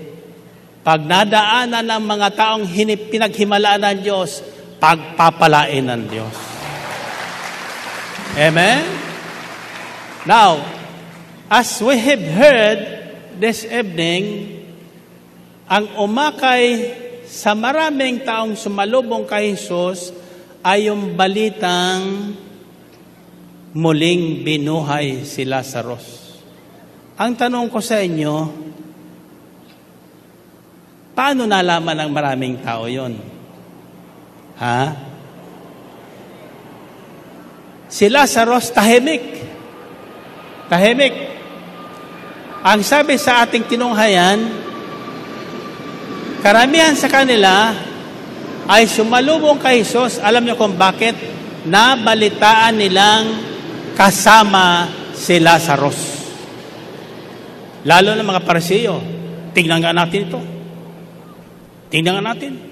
A: pag nadaanan ng mga taong pinaghimalaan ng Diyos, pagpapalain ng Diyos. Amen? Now, as we have heard this evening, ang umakay sa maraming taong sumalubong kay Jesus ay yung balitang muling binuhay si Lazarus. Ang tanong ko sa inyo, paano nalaman ng maraming tao yon? Si Lazarus tahimik. Tahimik. Ang sabi sa ating tinunghayan, karamihan sa kanila ay sumalubong kay Jesus. Alam niyo kung bakit? Nabalitaan nilang kasama si Lazarus. Lalo na mga Pariseo. Tingnan nga natin ito. Tingnan nga natin.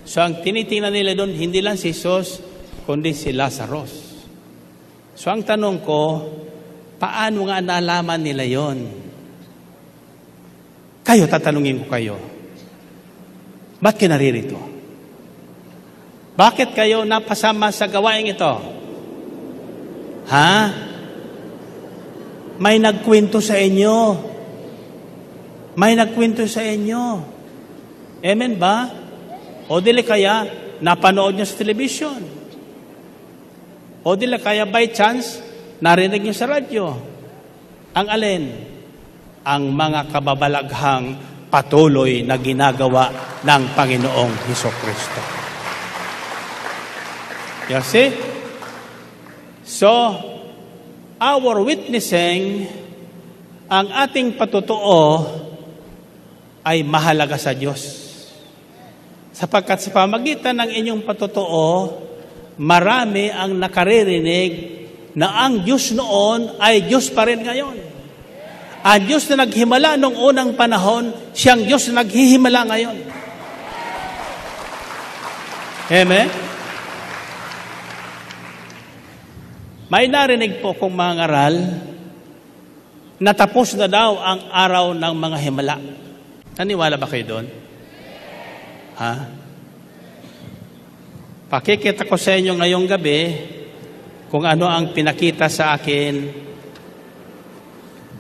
A: So ang tinitingnan nila doon, hindi lang si Jesus, kundi si Lazarus. So ang tanong ko, Paano nga nalaman nila yon? Kayo, tatanungin ko kayo. Ba't kayo naririto? Bakit kayo napasama sa gawaing ito? Ha? May nagkwento sa inyo. May nagkwento sa inyo. Amen ba? O dili kaya napanood nyo sa television? O dili kaya by chance narinig nyo sa radyo? Ang alin? Ang mga kababalaghang patuloy na ginagawa ng Panginoong Hesukristo. You see? So, our witnessing, ang ating patutuo ay mahalaga sa Diyos. Sapagkat sa pamagitan ng inyong patutuo, marami ang nakaririnig na ang Diyos noon ay Diyos pa rin ngayon. Ang Diyos na naghimala noong unang panahon, siyang Diyos na naghihimala ngayon. Amen? May narinig po kong mga ngaral na tapos na daw ang araw ng mga himala. Naniwala ba kayo doon? Ha? Pakikita ko sa inyo ngayong gabi kung ano ang pinakita sa akin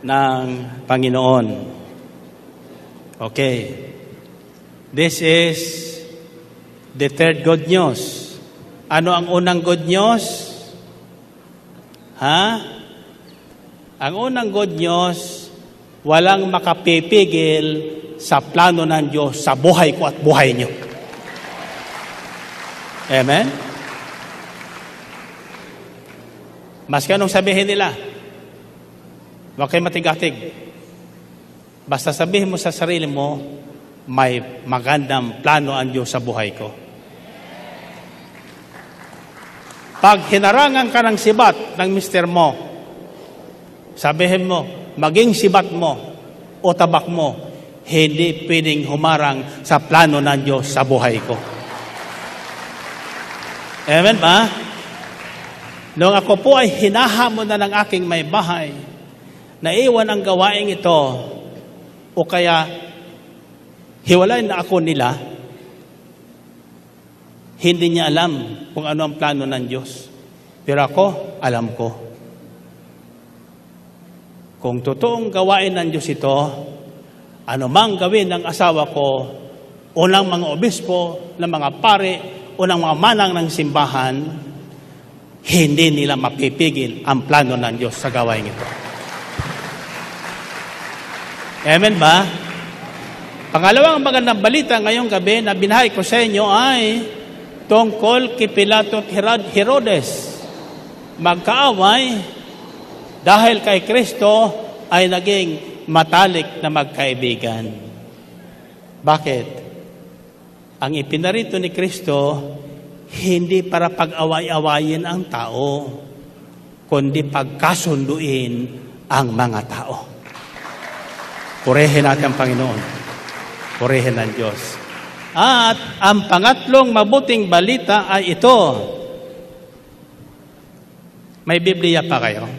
A: ng Panginoon. Okay. This is the third good news. Ano ang unang good news? Ha? Ang unang good news, walang makapipigil sa plano ng Diyos sa buhay ko at buhay niyo. Amen? Maski anong sabihin nila, huwag kayo matigatig. Basta sabihin mo sa sarili mo, may magandang plano ang Diyos sa buhay ko. Pag hinarangan ka ng sibat ng mister mo, sabihin mo, maging sibat mo o tabak mo, hindi pwedeng humarang sa plano ng Diyos sa buhay ko. Amen ba? Noong ako po ay hinahamon na ng aking may bahay, naiwan ang gawaing ito, o kaya hiwalay na ako nila, hindi niya alam kung ano ang plano ng Diyos. Pero ako, alam ko. Kung totoong gawain ng Diyos ito, anumang gawin ng asawa ko, o ng mga obispo, ng mga pare, o ng mga manang ng simbahan, hindi nila mapipigil ang plano ng Diyos sa gawain ito. Amen ba? Pangalawang magandang balita ngayong gabi na binahay ko sa inyo ay tungkol kay Pilato at Herodes. Magkaaway dahil kay Kristo ay naging matalik na magkaibigan. Bakit? Ang ipinarito ni Kristo hindi para pag-away-awayin ang tao, kundi pagkasunduin ang mga tao. Purihin natin ang Panginoon. Purihin ng Diyos. At ang pangatlong mabuting balita ay ito. May Biblia pa kayo?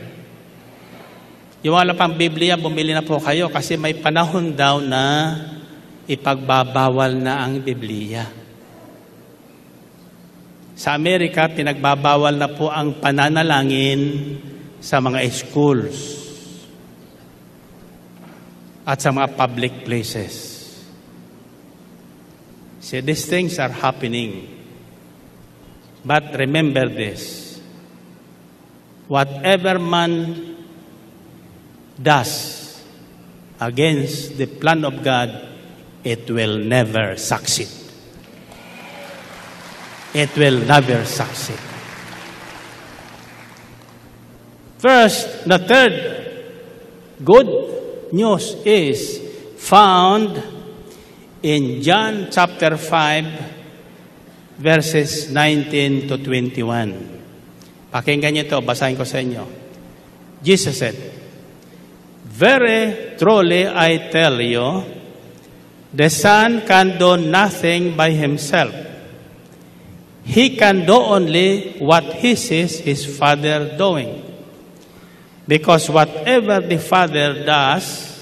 A: Yung wala pang Biblia, bumili na po kayo kasi may panahon daw na ipagbabawal na ang Biblia. Sa Amerika, pinagbabawal na po ang pananalangin sa mga schools at sa mga public places. See, these things are happening. But remember this. Whatever man does against the plan of God, it will never succeed. It will never succeed. First, the third good news is found in John chapter 5, verses 19 to 21. Pakinggan niyo ito, basahin ko sa inyo. Jesus said, "Very truly I tell you, the Son can do nothing by himself. He can do only what he sees his Father doing. Because whatever the Father does,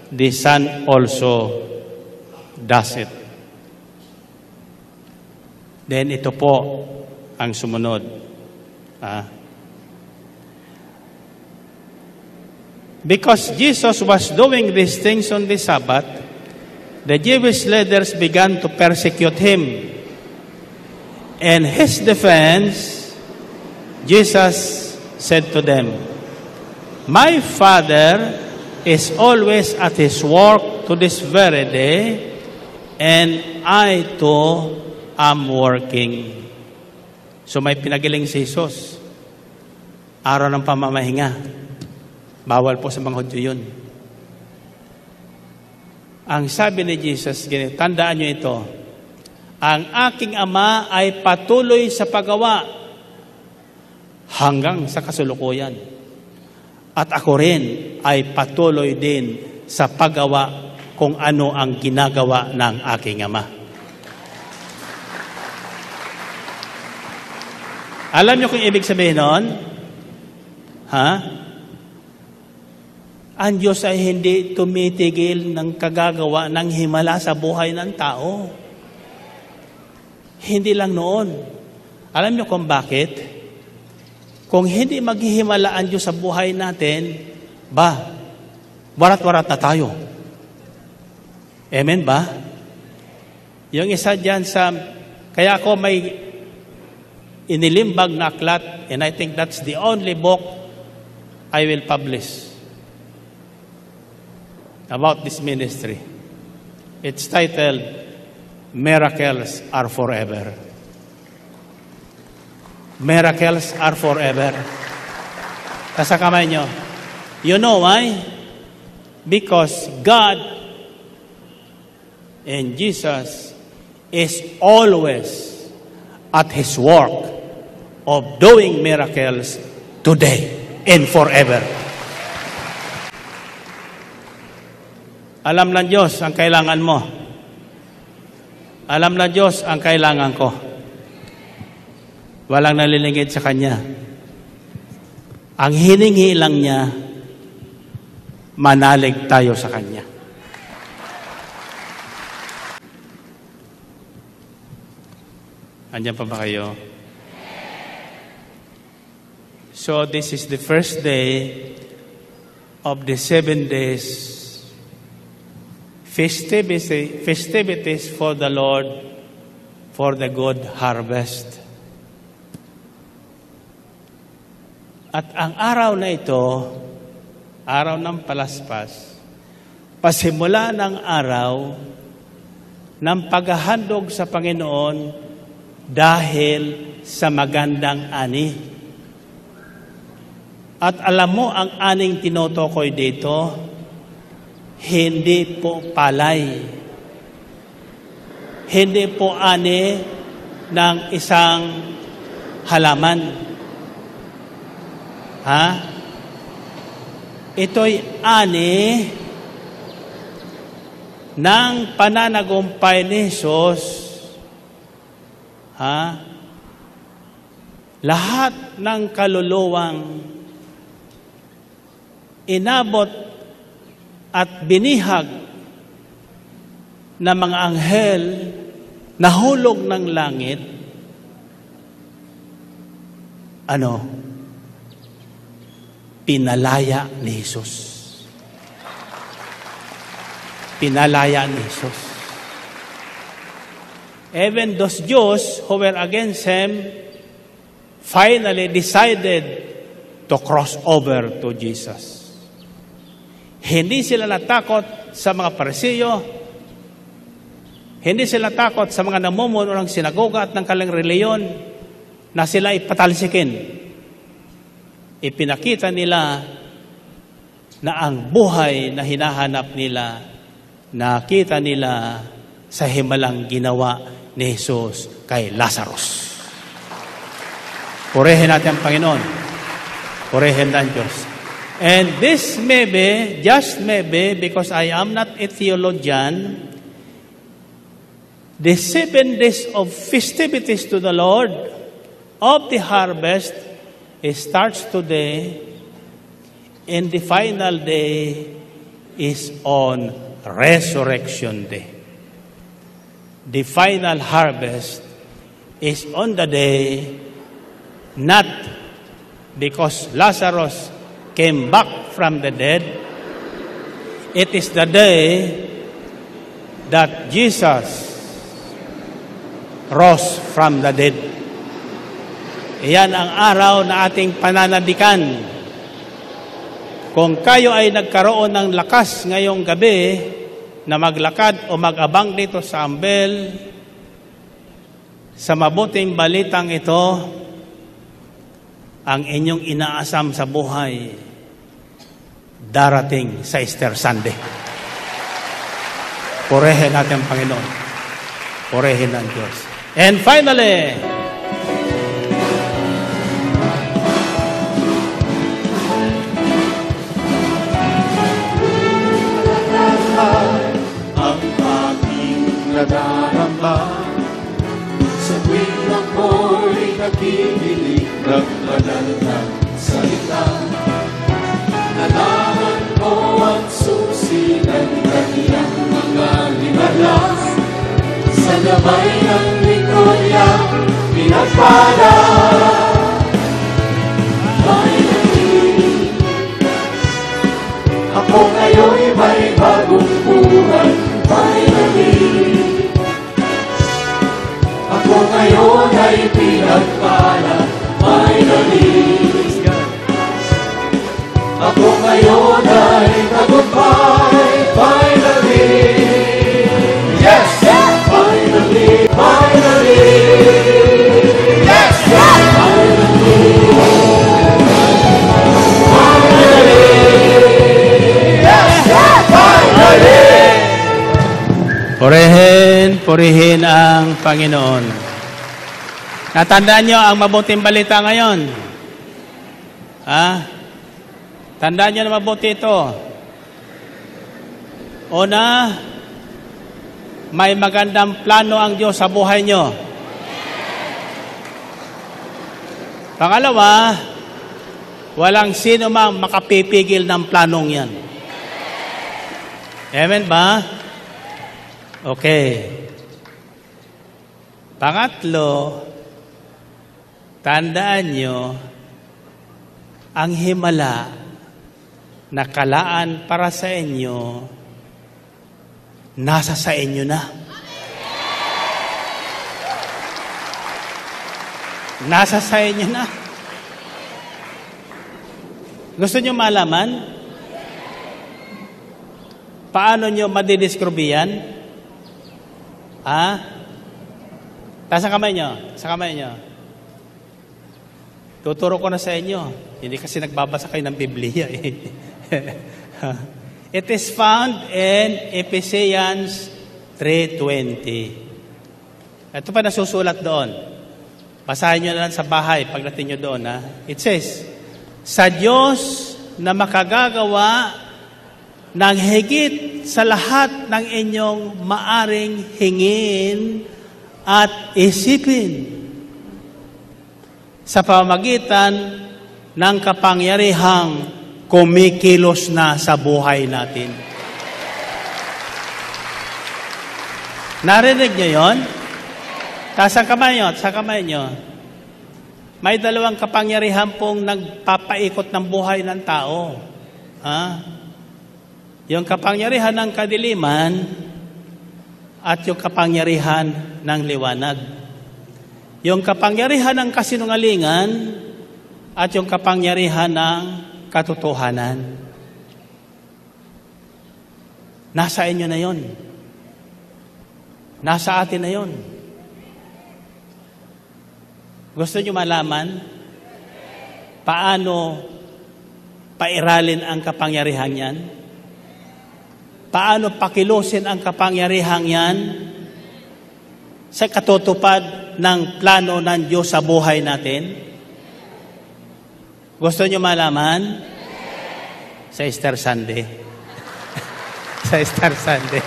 A: the Son also does it. Then ito po ang sumunod. Because Jesus was doing these things on the Sabbath, the Jewish leaders began to persecute him. In his defense, Jesus said to them, "My Father is always at His work to this very day, and I too am working." So may pinagaling si Jesus. Araw ng pamamahinga. Bawal po sa mga Hudyo yun. Ang sabi ni Jesus, tandaan nyo ito, ang aking Ama ay patuloy sa paggawa hanggang sa kasulukuyan. At ako rin ay patuloy din sa paggawa kung ano ang ginagawa ng aking Ama. Alam niyo kung ibig sabihin noon? Ang Diyos ay hindi tumitigil ng kagagawa ng himala sa buhay ng tao. Hindi lang noon. Alam niyo kung bakit? Kung hindi maghihimala ang Diyos sa buhay natin, warat-warat na tayo. Amen ba? Yung isa dyan kaya ako may inilimbag na aklat, and I think that's the only book I will publish about this ministry. It's titled, Miracles Are Forever. Miracles are forever. Nasa kamay nyo. You know why? Because God and Jesus is always at His work of doing miracles today and forever. Alam ng Diyos ang kailangan mo. Alam ng Diyos ang kailangan ko. Walang nalilingid sa Kanya. Ang hiningi lang Niya, manalig tayo sa Kanya. Andiyan pa ba kayo? So this is the first day of the 7 days festivities for the Lord, for the good harvest. At ang araw na ito, araw ng palaspas, pasimula ng araw ng paghahandog sa Panginoon dahil sa magandang ani. At alam mo ang aning tinutukoy dito, hindi po palay. Hindi po ani ng isang halaman. Ito'y ani ng pananagumpay ni Jesus. Lahat ng kaluluwang inabot at binihag ng mga anghel na hulog ng langit, pinalaya ni Jesus. Pinalaya ni Jesus. Even those Jews who were against Him finally decided to cross over to Jesus. Hindi sila natakot sa mga Parisiyo. Hindi sila takot sa mga namumuno ng sinagoga at ng kanilang reliyon na sila ipatalsikin. Ipinakita nila na ang buhay na hinahanap nila, nakita nila sa himalang ginawa ni Jesus kay Lazarus. Purihin natin ang Panginoon. Purihin ang Diyos. And this may be, just maybe, because I am not a theologian, the 7 days of festivities to the Lord of the harvest starts today, and the final day is on Resurrection Day. The final harvest is on the day, not because Lazarus came back from the dead. It is the day that Jesus rose from the dead. Iyan ang araw na ating pananadikan. Kung kayo ay nagkaroon ng lakas ngayong gabi na maglakad o mag-abang dito sa Ambel, sa mabuting balitang ito, ang inyong inaasam sa buhay, darating sa Easter Sunday. Purihin natin ang Panginoon. Purihin ang Diyos. And finally,
D: ang aking nadarama sa tuwing ako'y nakikinig ng banal na salita. Nalaman ko ang susi ng kanyang mga limalas. Sa labay ng lingkod niya, pinagpala. Finally, ako ngayon'y may bagong buhay. Finally, ako ngayon ay pinagpala. Finally, ako ngayon ay tagumpay. Finally, yes! Finally, finally, yes! Finally, finally, yes! Finally!
A: Purihin ang Panginoon. Natandaan nyo ang mabuting balita ngayon. Tandaan nyo na mabuti ito. Una, may magandang plano ang Diyos sa buhay nyo. Pangalawa, walang sino mang makapipigil ng planong yan. Amen ba? Okay. Pangatlo, tandaan nyo, ang himala na kalaan para sa inyo, nasa sa inyo na. Nasa sa inyo na. Gusto nyo malaman? Paano nyo madidescribe yan? Taas ang kamay nyo. Sa kamay nyo. Tuturo ko na sa inyo. Hindi kasi nagbabasa kayo ng Biblia eh. It is found in Ephesians 3:20. Ito pa nasusulat doon. Basahin nyo na lang sa bahay pagdating nyo doon. It says, sa Diyos na makagagawa ng higit sa lahat ng inyong maaring hingin at isipin sa pamagitan ng kapangyarihang kumikilos na sa buhay natin. Narinig nyo yun? Taas ang kamay nyo, sa kamay nyo. May dalawang kapangyarihan pong nagpapaikot ng buhay ng tao. Yung kapangyarihan ng kadiliman at yung kapangyarihan ng liwanag. Yung kapangyarihan ng kasinungalingan at yung kapangyarihan ng katotohanan. Nasa inyo na yon. Nasa atin na yon. Gusto nyo malaman paano pairalin ang kapangyarihan yan? Paano pakilusin ang kapangyarihan yan sa katutupad ng plano ng Diyos sa buhay natin? Gusto nyo malaman? Sa Easter Sunday. Sa Easter Sunday.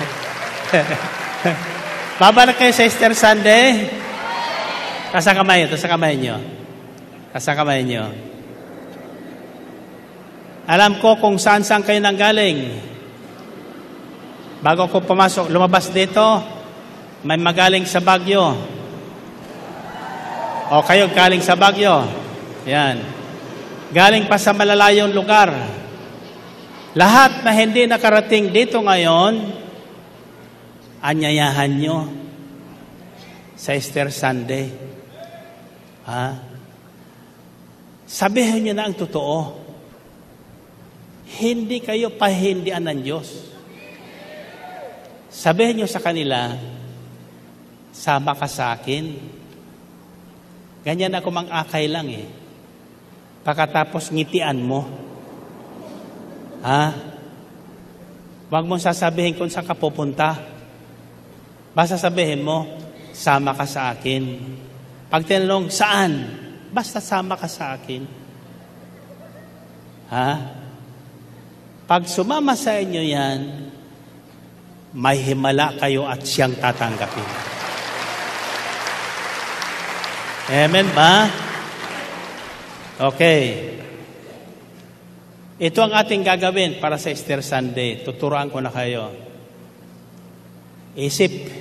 A: Babalik kayo sa Easter Sunday? Kasakamay ito, sa kamay nyo. Kasakamay nyo. Alam ko kung saan kayo nanggaling. Bago ko pumasok, lumabas dito, may magaling sa Baguio. O kayo galing sa Baguio. Yan. Galing pa sa malalayong lugar. Lahat na hindi nakarating dito ngayon, anyayahan nyo sa Easter Sunday. Ha? Sabihin nyo na ang totoo. Hindi kayo pahindian ng Diyos. Sabihin nyo sa kanila, sama ka sa akin. Ganyan ako mang-akay lang eh. Pagkatapos ngitian mo. Ha? Huwag mong sasabihin kung saan ka pupunta. Basta sabihin mo, sama ka sa akin. Pag tinanong, saan? Basta sama ka sa akin. Ha? Pag sumama sa inyo yan, may himala kayo at siyang tatanggapin. Amen ba? Okay. Ito ang ating gagawin para sa Easter Sunday. Tuturuan ko na kayo. Isip.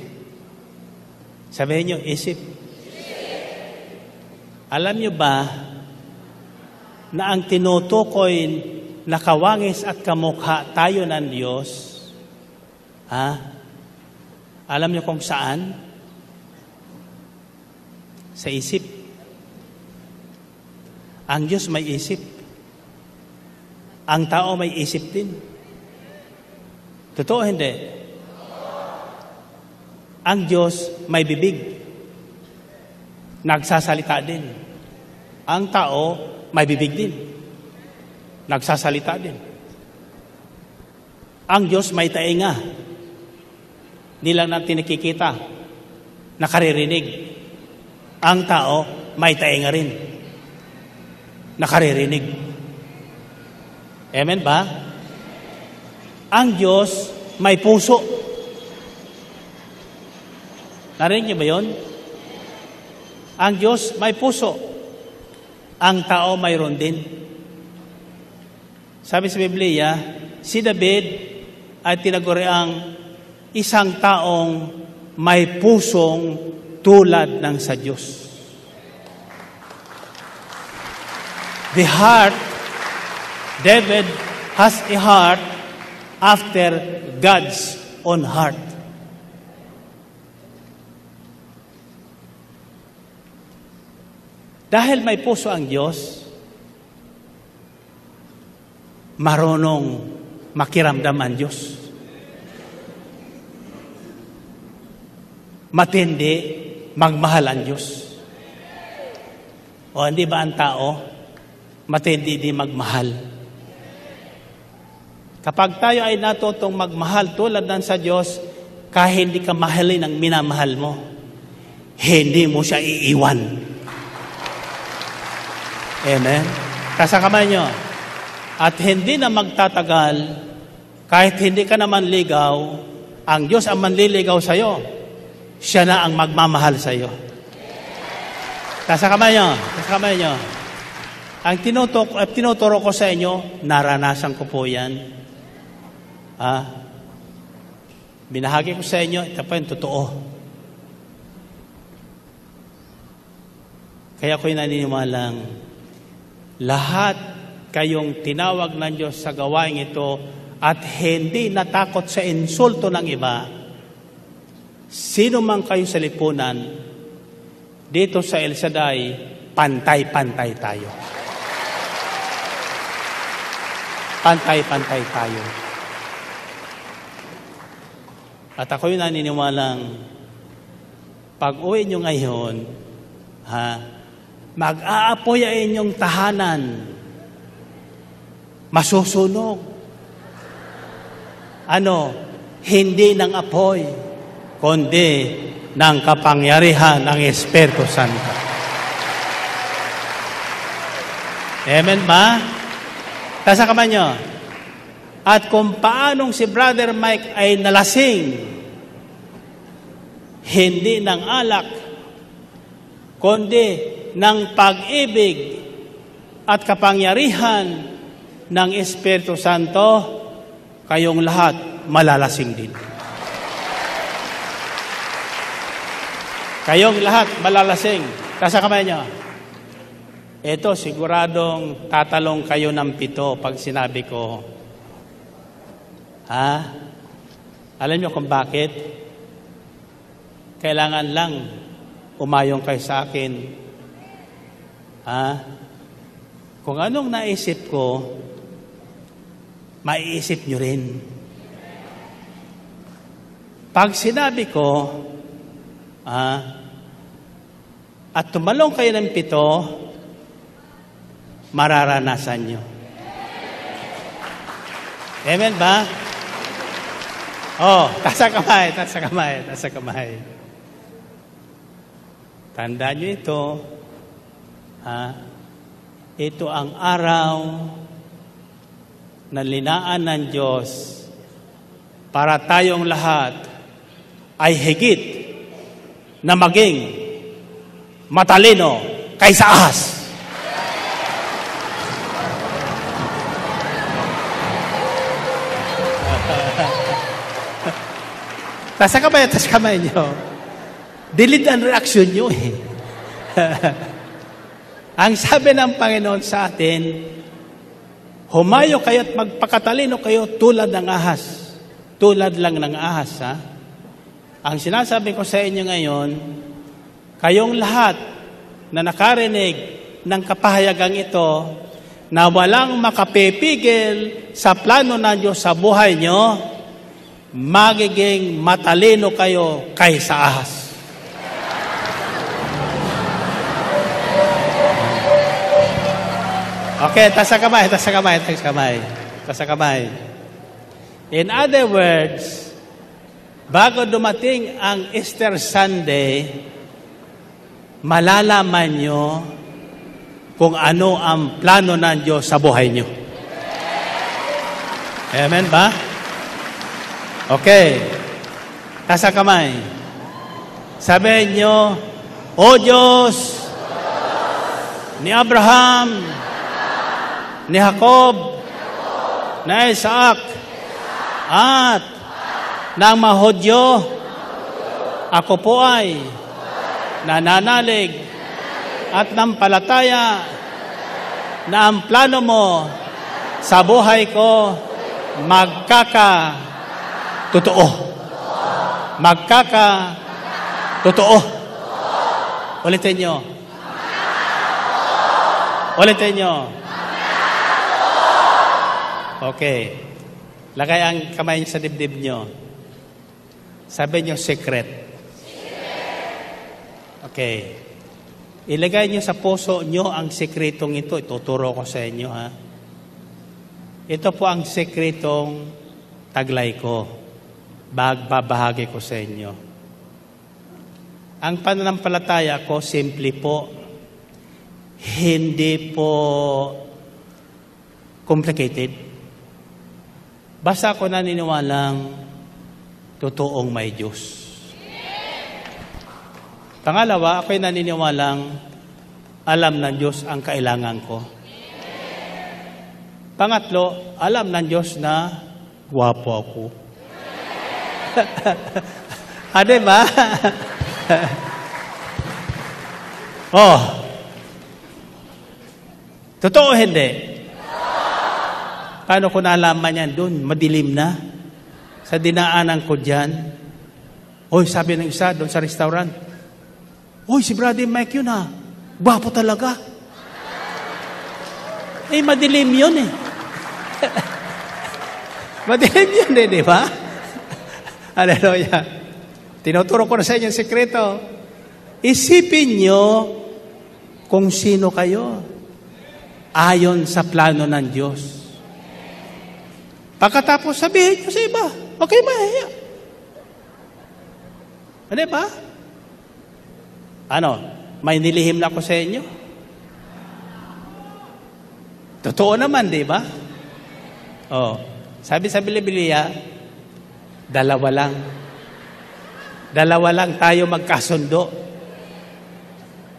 A: Sabihin nyo, isip. Alam nyo ba na ang tinutukoy na kawangis at kamukha tayo ng Diyos? Ha? Alam nyo kung saan? Sa isip. Ang Diyos may isip. Ang tao may isip din. Totoo hindi? Ang Diyos may bibig. Nagsasalita din. Ang tao may bibig din. Nagsasalita din. Ang Diyos may tainga. Hindi lang natin nakikita. Nakaririnig. Ang tao may tainga rin. Nakaririnig. Amen ba? Ang Diyos may puso. Narinig niyo ba yun? Ang Diyos may puso. Ang tao mayroon din. Sabi sa Biblia, si David ay tinaguriang isang taong may pusong tulad ng sa Diyos. The heart, David has a heart after God's own heart. Dahil may puso ang Diyos, marunong makiramdam ang Diyos. Matindi, magmahal ang Diyos. O hindi ba ang tao, matindi di magmahal? Kapag tayo ay natutong magmahal tulad ng sa Diyos, kahit hindi ka mahalin ang minamahal mo, hindi mo siya iiwan. Amen? Kasa kamay nyo. At hindi na magtatagal, kahit hindi ka naman ligaw, ang Diyos ang manliligaw sa'yo. Siya na ang magmamahal sa'yo. Kasa kamay nyo. Kasa kamay nyo. Ang tinuturo ko sa inyo, naranasan ko po yan. Binahagi ko sa inyo, ito pa yung totoo. Kaya ako'y naniniwalang, lahat kayong tinawag ng Diyos sa gawain ito at hindi natakot sa insulto ng iba, sino man kayo sa lipunan, dito sa El Shaddai, pantay-pantay tayo. Pantay-pantay tayo. At ako'y naniniwalang, pag-uwi nyo ngayon, mag-aapoy ang inyong tahanan. Masusunog. Hindi ng apoy, kundi ng kapangyarihan ng Espiritu Santo. Amen ba? Tasa kamay nyo. At kung paanong si Brother Mike ay nalasing, hindi ng alak, kundi ng pag-ibig at kapangyarihan ng Espiritu Santo, kayong lahat malalasing din. Kayong lahat malalasing. Tasa kamay niyo. Ito, siguradong tatalong kayo ng 7 pag sinabi ko. Ha? Alam niyo kung bakit? Kailangan lang umayong kayo sa akin. Ha? Kung anong naisip ko, maiisip niyo rin. Pag sinabi ko, at tumalong kayo ng 7, mararanasan nyo. Amen ba? Oh, tasa kamay. Tandaan nyo ito. Ito ang araw na linaan ng Diyos para tayong lahat ay higit na maging matalino kaysa ahas. Tasa kamay nyo. Delete ang reaksyon nyo eh. Ang sabi ng Panginoon sa atin, humayo kayo at magpakatalino kayo tulad ng ahas. Tulad lang ng ahas, ha? Ang sinasabi ko sa inyo ngayon, kayong lahat na nakarinig ng kapahayagang ito, na walang makapipigil sa plano ng Diyos sa buhay nyo, magiging matalino kayo kaysa ahas. Okay, tasa kamay. In other words, bago dumating ang Easter Sunday, malalaman nyo kung ano ang plano ng Diyos sa buhay nyo. Amen ba? Okay. Tasa kamay. Sabihin nyo, O Diyos, ni Abraham, ni Jacob, ni Isaac, at ng mga Hudyo, ako po ay nananalig at nampalataya na ang plano mo sa buhay ko magkaka-totoo. Magkaka-totoo. Ulitin nyo. Okay. Lagay ang kamay niyo sa dibdib niyo. Sabi niyo, secret. Okay. Ilagay niyo sa puso niyo ang sekretong ito. Ituturo ko sa inyo, ha? Ito po ang sekretong taglay ko. Babahagi ko sa inyo. Ang pananampalataya ko, simple po. Hindi po complicated. Basta ako naniniwalang totoong may Diyos. Pangalawa, ako'y naniniwalang alam ng Diyos ang kailangan ko. Pangatlo, alam ng Diyos na gwapo ako. Diba? Oh. Totoo hindi? Paano ko nalaman yan doon? Madilim na. Sa dinaanan ko dyan. Oy, sabi ng isa doon sa restaurant, oy, si Brother Mike yun ha. Gwapo talaga. Madilim yun eh. Madilim yun eh, di ba? Hallelujah. Tinuturo ko na sa inyo yung sekreto. Isipin nyo kung sino kayo ayon sa plano ng Diyos. Pagkatapos sabihin nyo sa iba, okay, mahiya. Ano ba? May nilihim na ako sa inyo? Totoo naman, di ba? Oh, sabi sa Biblia, 2 lang. Dalawa lang tayo magkasundo.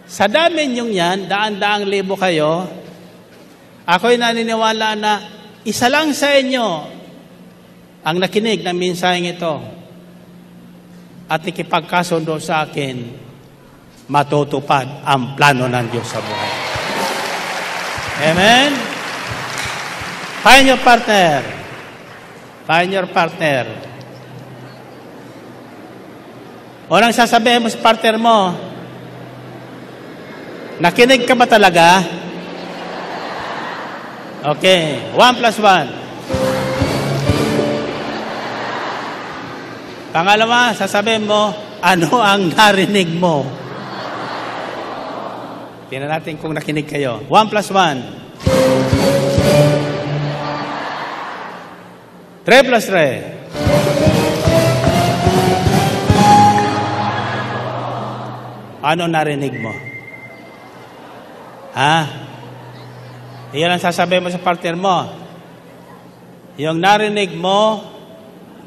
A: Sa dami niyong yan, daan-daang libo kayo, ako'y naniniwala na isa lang sa inyo ang nakinig ng mensaheng ito at nakipagkasundo sa akin, matutupad ang plano ng Diyos sa buhay. Amen? Find your partner. Find your partner. Unang sasabihin mo sa partner mo, nakinig ka ba talaga? Okay. 1 plus 1. Pangalawa, sasabihin mo, ano ang narinig mo? Tingnan natin kung nakinig kayo. 1 plus 1. 3 plus 3. Ano narinig mo? Ha? Iyan ang sasabihin mo sa partner mo. Yung narinig mo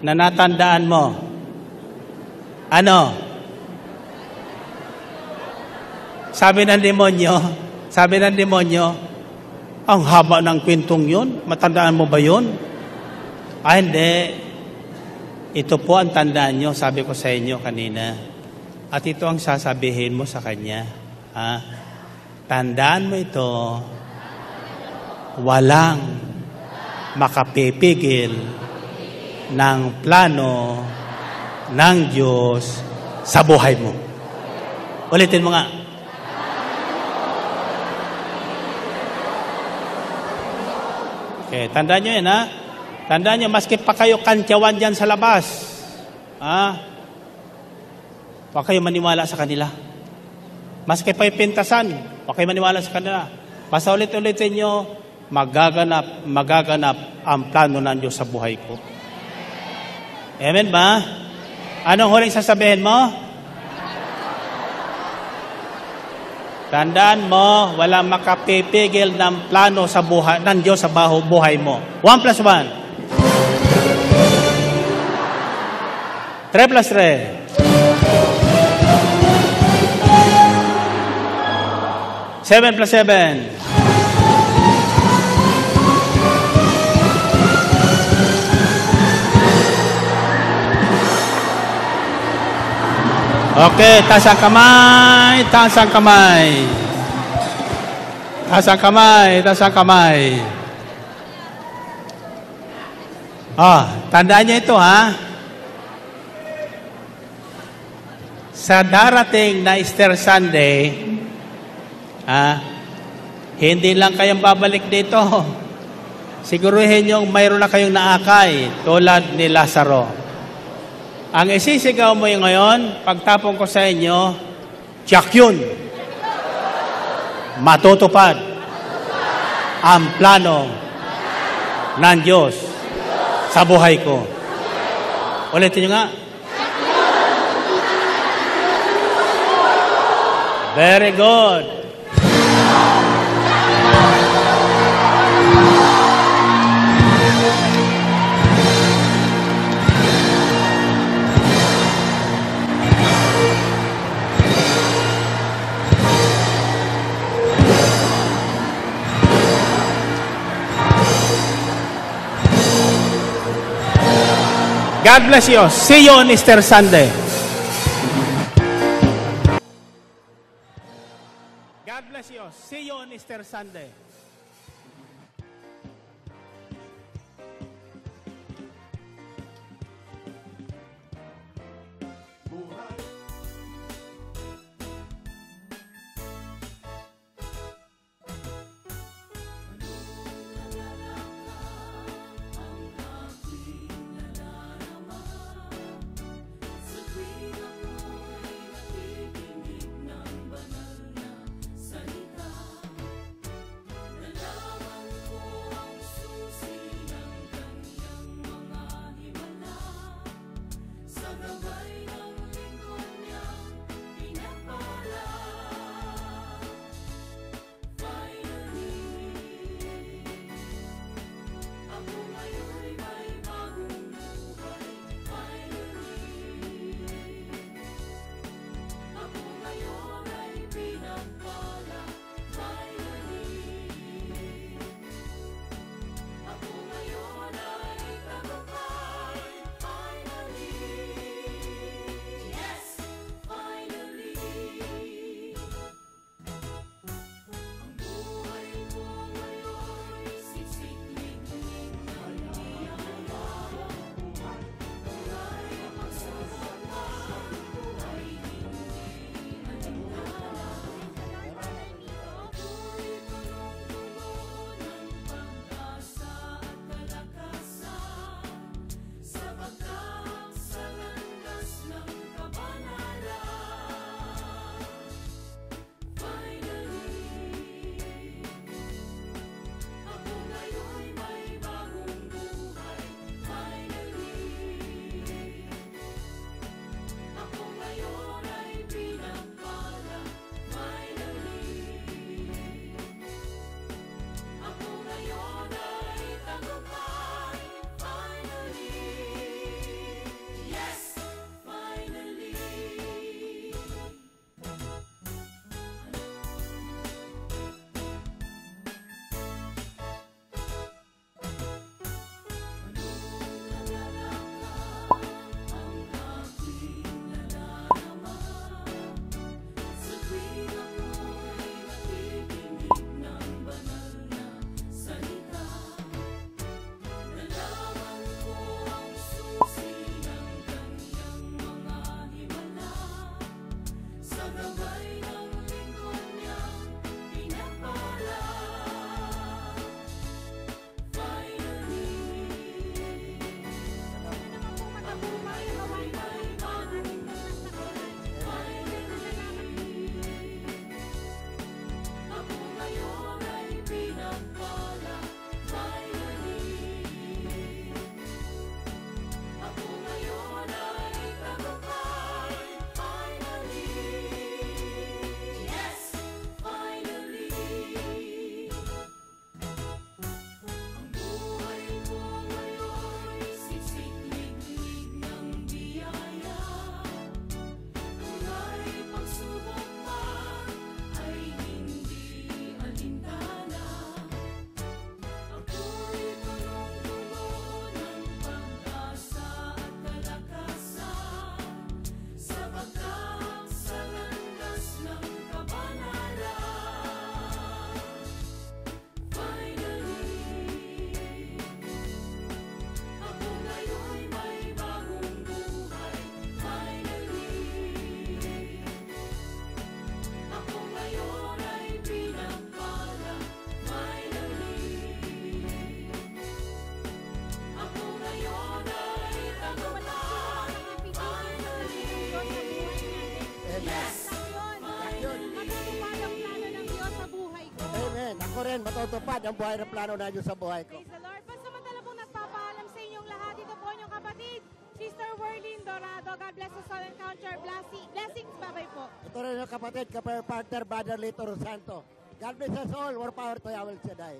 A: na natandaan mo. Ano? Sabi ng demonyo, ang haba ng kwentong yun. Matandaan mo ba yun? Hindi. Ito po ang tandaan nyo, sabi ko sa inyo kanina. At ito ang sasabihin mo sa kanya. Ha? Tandaan mo ito, walang makapipigil ng plano ng Diyos sa buhay mo. Ulitin mo nga. Okay, tandaan nyo yan, ha? Tandaan nyo, maski pa kayo kantyawan dyan sa labas, ha? Huwag kayo maniwala sa kanila. Maski pa yung pintasan, huwag kayo maniwala sa kanila. Basta ulit-ulitin nyo, magaganap ang plano ng Diyos sa buhay ko. Amen ba? Anong huling sasabihin mo? Tandaan mo, walang makapipigil ng plano sa buhay ng Diyos sa buhay mo. 1 plus 1. 3 plus 3. 7 plus 7. Okay, taas ang kamay, taas ang kamay. Taas ang kamay, taas ang kamay. Tandaan niyo ito, ha? Sa darating na Easter Sunday, hindi lang kayong babalik dito. Siguruhin nyo mayroon na kayong naakay tulad ni Lazaro. Ang isisigaw mo yung ngayon, pagtapong ko sa inyo, tiyak yun. Matutupad ang plano ng Diyos sa buhay ko. Ulitin nyo nga. Very good. God bless you. See you on Easter Sunday. God bless you. See you on Easter Sunday.
E: ko rin matutupad ang buhay ng plano na Diyos sa buhay ko.
F: Praise the Lord. Pansamantala pong nagpapaalam sa inyong lahat. Ito po inyong kapatid, Sister Werlyn Dorado. God bless us all. Encounter blessings. Bye-bye po.
E: Ito rin yung kapatid, kapatid partner, Brother Lito Rosanto. God bless us all. More power to Yahweh Shaddai.